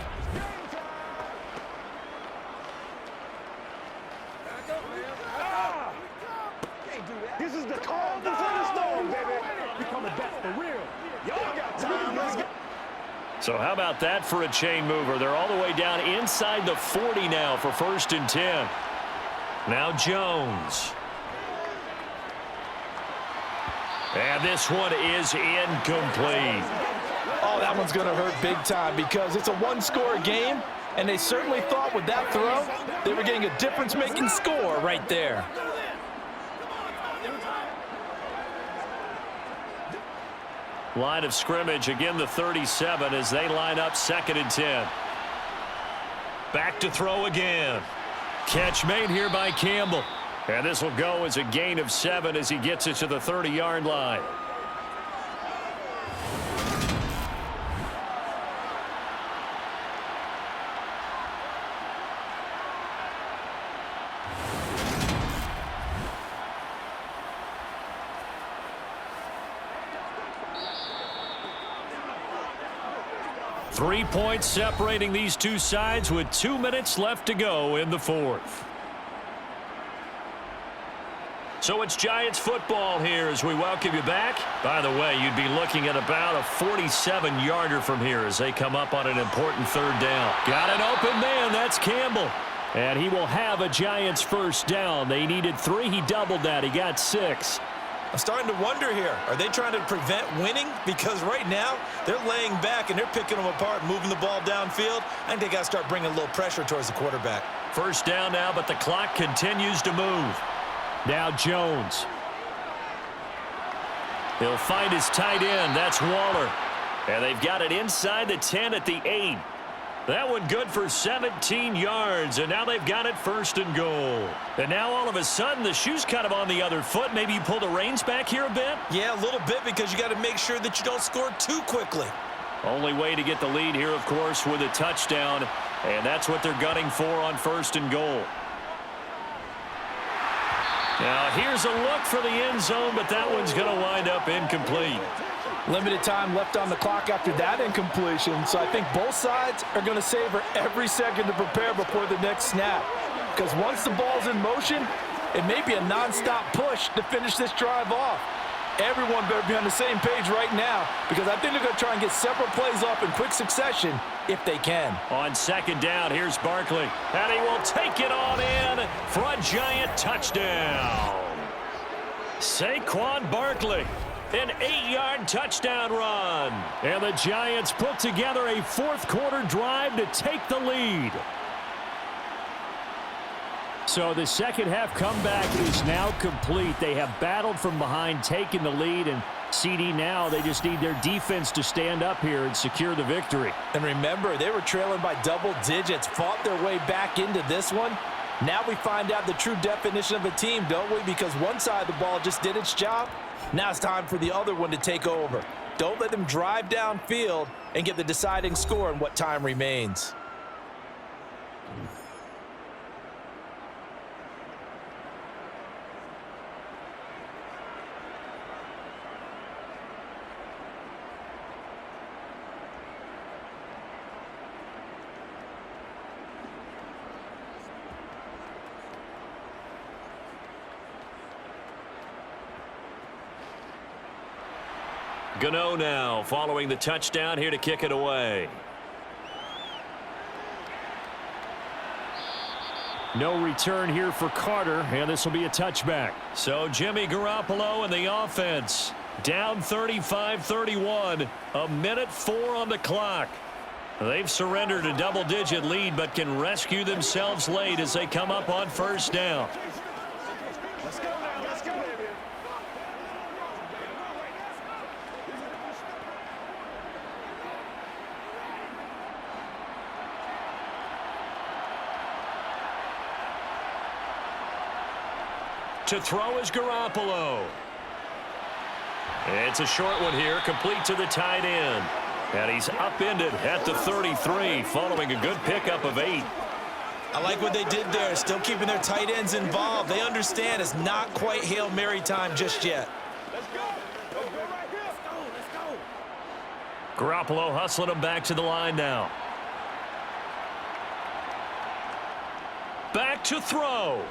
[SPEAKER 4] This is the calm before the storm, baby. We coming back for real. Y'all got time. Let's go.
[SPEAKER 5] So how about that for a chain mover? They're all the way down inside the 40 now for 1st and 10. Now Jones. And this one is incomplete.
[SPEAKER 3] Oh, that one's going to hurt big time because it's a one-score game, and they certainly thought with that throw they were getting a difference-making score right there.
[SPEAKER 5] Line of scrimmage, again the 37 as they line up 2nd and 10. Back to throw again. Catch made here by Campbell. And this will go as a gain of 7 as he gets it to the 30-yard line. Three points separating these two sides with 2 minutes left to go in the 4th. So it's Giants football here as we welcome you back. By the way, you'd be looking at about a 47-yarder from here as they come up on an important 3rd down. Got an open man. That's Campbell. And he will have a Giants 1st down. They needed 3. He doubled that. He got 6.
[SPEAKER 3] I'm starting to wonder here. Are they trying to prevent winning? Because right now, they're laying back and they're picking them apart, moving the ball downfield. I think they got to start bringing a little pressure towards the quarterback.
[SPEAKER 5] First down now, but the clock continues to move.
[SPEAKER 2] Now Jones.
[SPEAKER 5] He'll find his tight end. That's Waller. And they've got it inside the 10 at the 8. That one good for 17 yards, and now they've got it first and goal. And now all of a sudden, the shoe's kind of on the other foot. Maybe you pull the reins back here a bit?
[SPEAKER 3] Yeah, a little bit, because you got to make sure that you don't score too quickly.
[SPEAKER 5] Only way to get the lead here, of course, with a touchdown, and that's what they're gunning for on first and goal. Now, here's a look for the end zone, but that one's going to wind up incomplete.
[SPEAKER 3] Limited time left on the clock after that incompletion, so I think both sides are going to savor every second to prepare before the next snap. Because once the ball's in motion, it may be a nonstop push to finish this drive off. Everyone better be on the same page right now, because I think they're going to try and get several plays off in quick succession if they can.
[SPEAKER 5] On second down, here's Barkley, and he will take it on in for a giant touchdown. Saquon Barkley. An 8-yard touchdown run.
[SPEAKER 2] And the Giants put together a fourth-quarter drive to take the lead. So the second-half comeback is now complete. They have battled from behind, taken the lead, and CD now, they just need their defense to stand up here and secure the victory.
[SPEAKER 3] And remember, they were trailing by double digits, fought their way back into this one. Now we find out the true definition of a team, don't we? Because one side of the ball just did its job. Now it's time for the other one to take over. Don't let them drive downfield and get the deciding score in what time remains.
[SPEAKER 5] Gano now following the touchdown here to kick it away.
[SPEAKER 2] No return here for Carter, and this will be a touchback.
[SPEAKER 5] So Jimmy Garoppolo and the offense down 35-31, a minute 4 on the clock. They've surrendered a double-digit lead but can rescue themselves late as they come up on first down.
[SPEAKER 4] Let's go now. Let's go, baby.
[SPEAKER 5] To throw is Garoppolo. It's a short one here, complete to the tight end. And he's upended at the 33, following a good pickup of 8.
[SPEAKER 3] I like what they did there, still keeping their tight ends involved. They understand it's not quite Hail Mary time just yet.
[SPEAKER 4] Let's go. Let's go right here. Let's go.
[SPEAKER 5] Garoppolo hustling him back to the line now. Back to throw.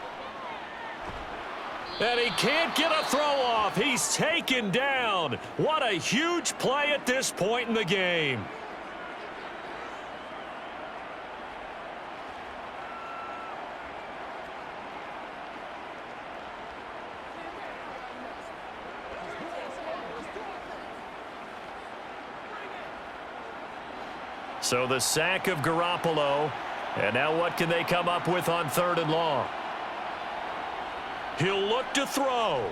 [SPEAKER 5] And he can't get a throw off. He's taken down. What a huge play at this point in the game. So the sack of Garoppolo. And now what can they come up with on third and long? He'll look to throw.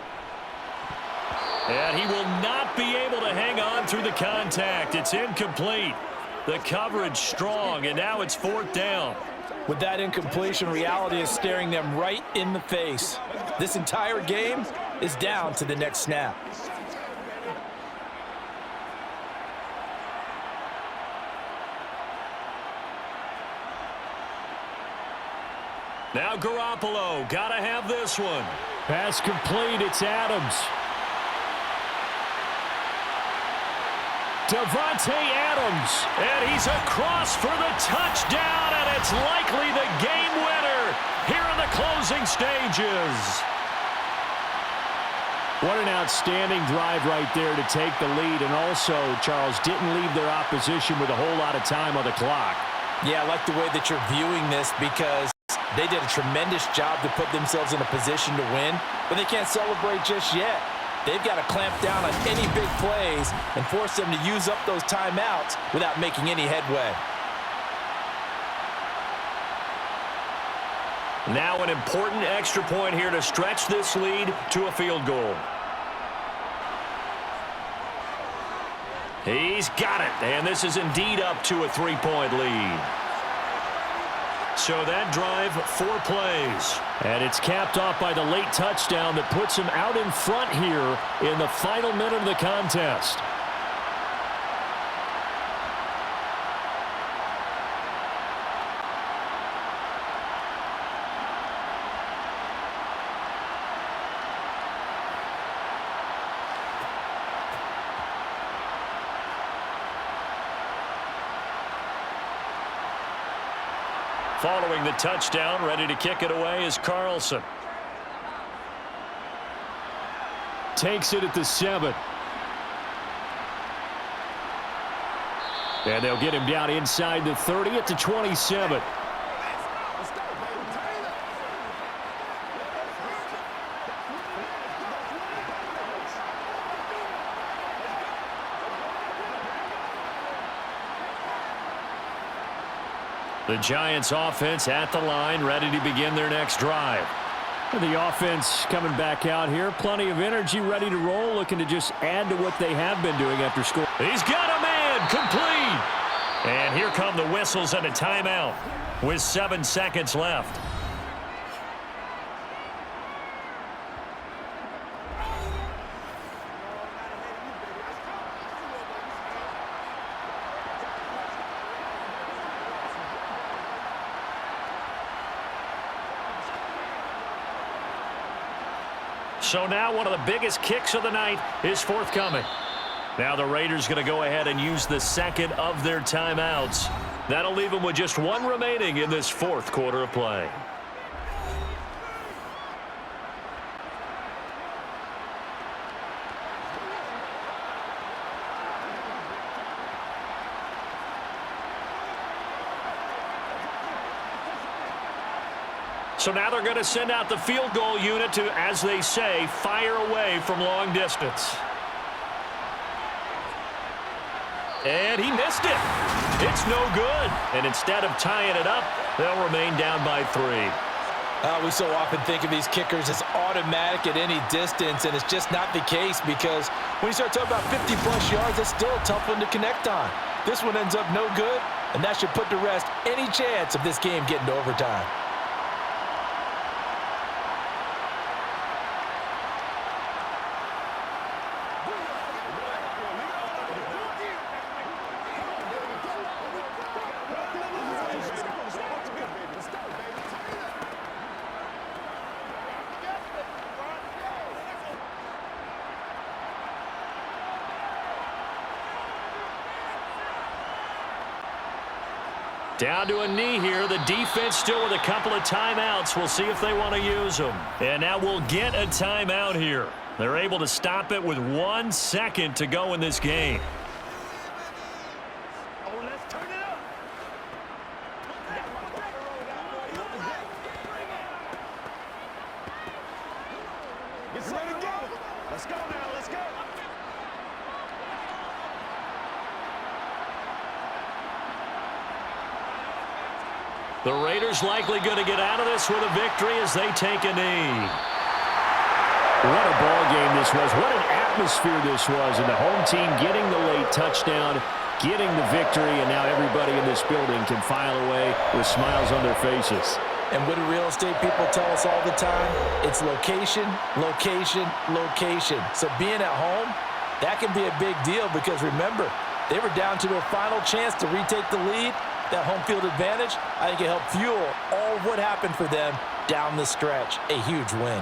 [SPEAKER 5] And he will not be able to hang on through the contact. It's incomplete. The coverage strong, and now it's fourth down.
[SPEAKER 3] With that incompletion, reality is staring them right in the face. This entire game is down to the next snap.
[SPEAKER 5] Now Garoppolo, gotta have this one.
[SPEAKER 2] Pass complete, it's Adams. Davante Adams.
[SPEAKER 5] And he's across for the touchdown, and it's likely the game winner here in the closing stages.
[SPEAKER 2] What an outstanding drive right there to take the lead, and also, Charles, didn't leave their opposition with a whole lot of time on the clock.
[SPEAKER 3] Yeah, I like the way that you're viewing this, because they did a tremendous job to put themselves in a position to win, but they can't celebrate just yet. They've got to clamp down on any big plays and force them to use up those timeouts without making any headway.
[SPEAKER 5] Now an important extra point here to stretch this lead to a field goal. He's got it, and this is indeed up to a 3-point lead. So that drive, 4 plays.
[SPEAKER 2] And it's capped off by the late touchdown that puts him out in front here in the final minute of the contest.
[SPEAKER 5] Following the touchdown, ready to kick it away is Carlson.
[SPEAKER 2] Takes it at the 7. And they'll get him down inside the 30 at the 27.
[SPEAKER 5] The Giants offense at the line, ready to begin their next drive.
[SPEAKER 2] And the offense coming back out here. Plenty of energy, ready to roll, looking to just add to what they have been doing after scoring.
[SPEAKER 5] He's got a man, complete. And here come the whistles and a timeout with 7 seconds left. So now one of the biggest kicks of the night is forthcoming. Now the Raiders going to go ahead and use the second of their timeouts. That'll leave them with just 1 remaining in this 4th quarter of play. So now they're going to send out the field goal unit to, as they say, fire away from long distance. And he missed it. It's no good. And instead of tying it up, they'll remain down by 3.
[SPEAKER 3] We so often think of these kickers as automatic at any distance, and it's just not the case because when you start talking about 50-plus yards, that's still a tough one to connect on. This one ends up no good, and that should put to rest any chance of this game getting to overtime.
[SPEAKER 5] Down to a knee here. The defense still with a couple of timeouts. We'll see if they want to use them. And now we'll get a timeout here. They're able to stop it with 1 second to go in this game.
[SPEAKER 4] Oh, let's turn it up. Get ready to go. Let's go now. Let's go.
[SPEAKER 5] The Raiders likely going to get out of this with a victory as they take a knee.
[SPEAKER 2] What a ball game this was. What an atmosphere this was. And the home team getting the late touchdown, getting the victory, and now everybody in this building can file away with smiles on their faces.
[SPEAKER 3] And what do real estate people tell us all the time? It's location, location, location. So being at home, that can be a big deal because remember, they were down to their final chance to retake the lead. That home field advantage, I think it helped fuel all of what happened for them down the stretch. A huge win.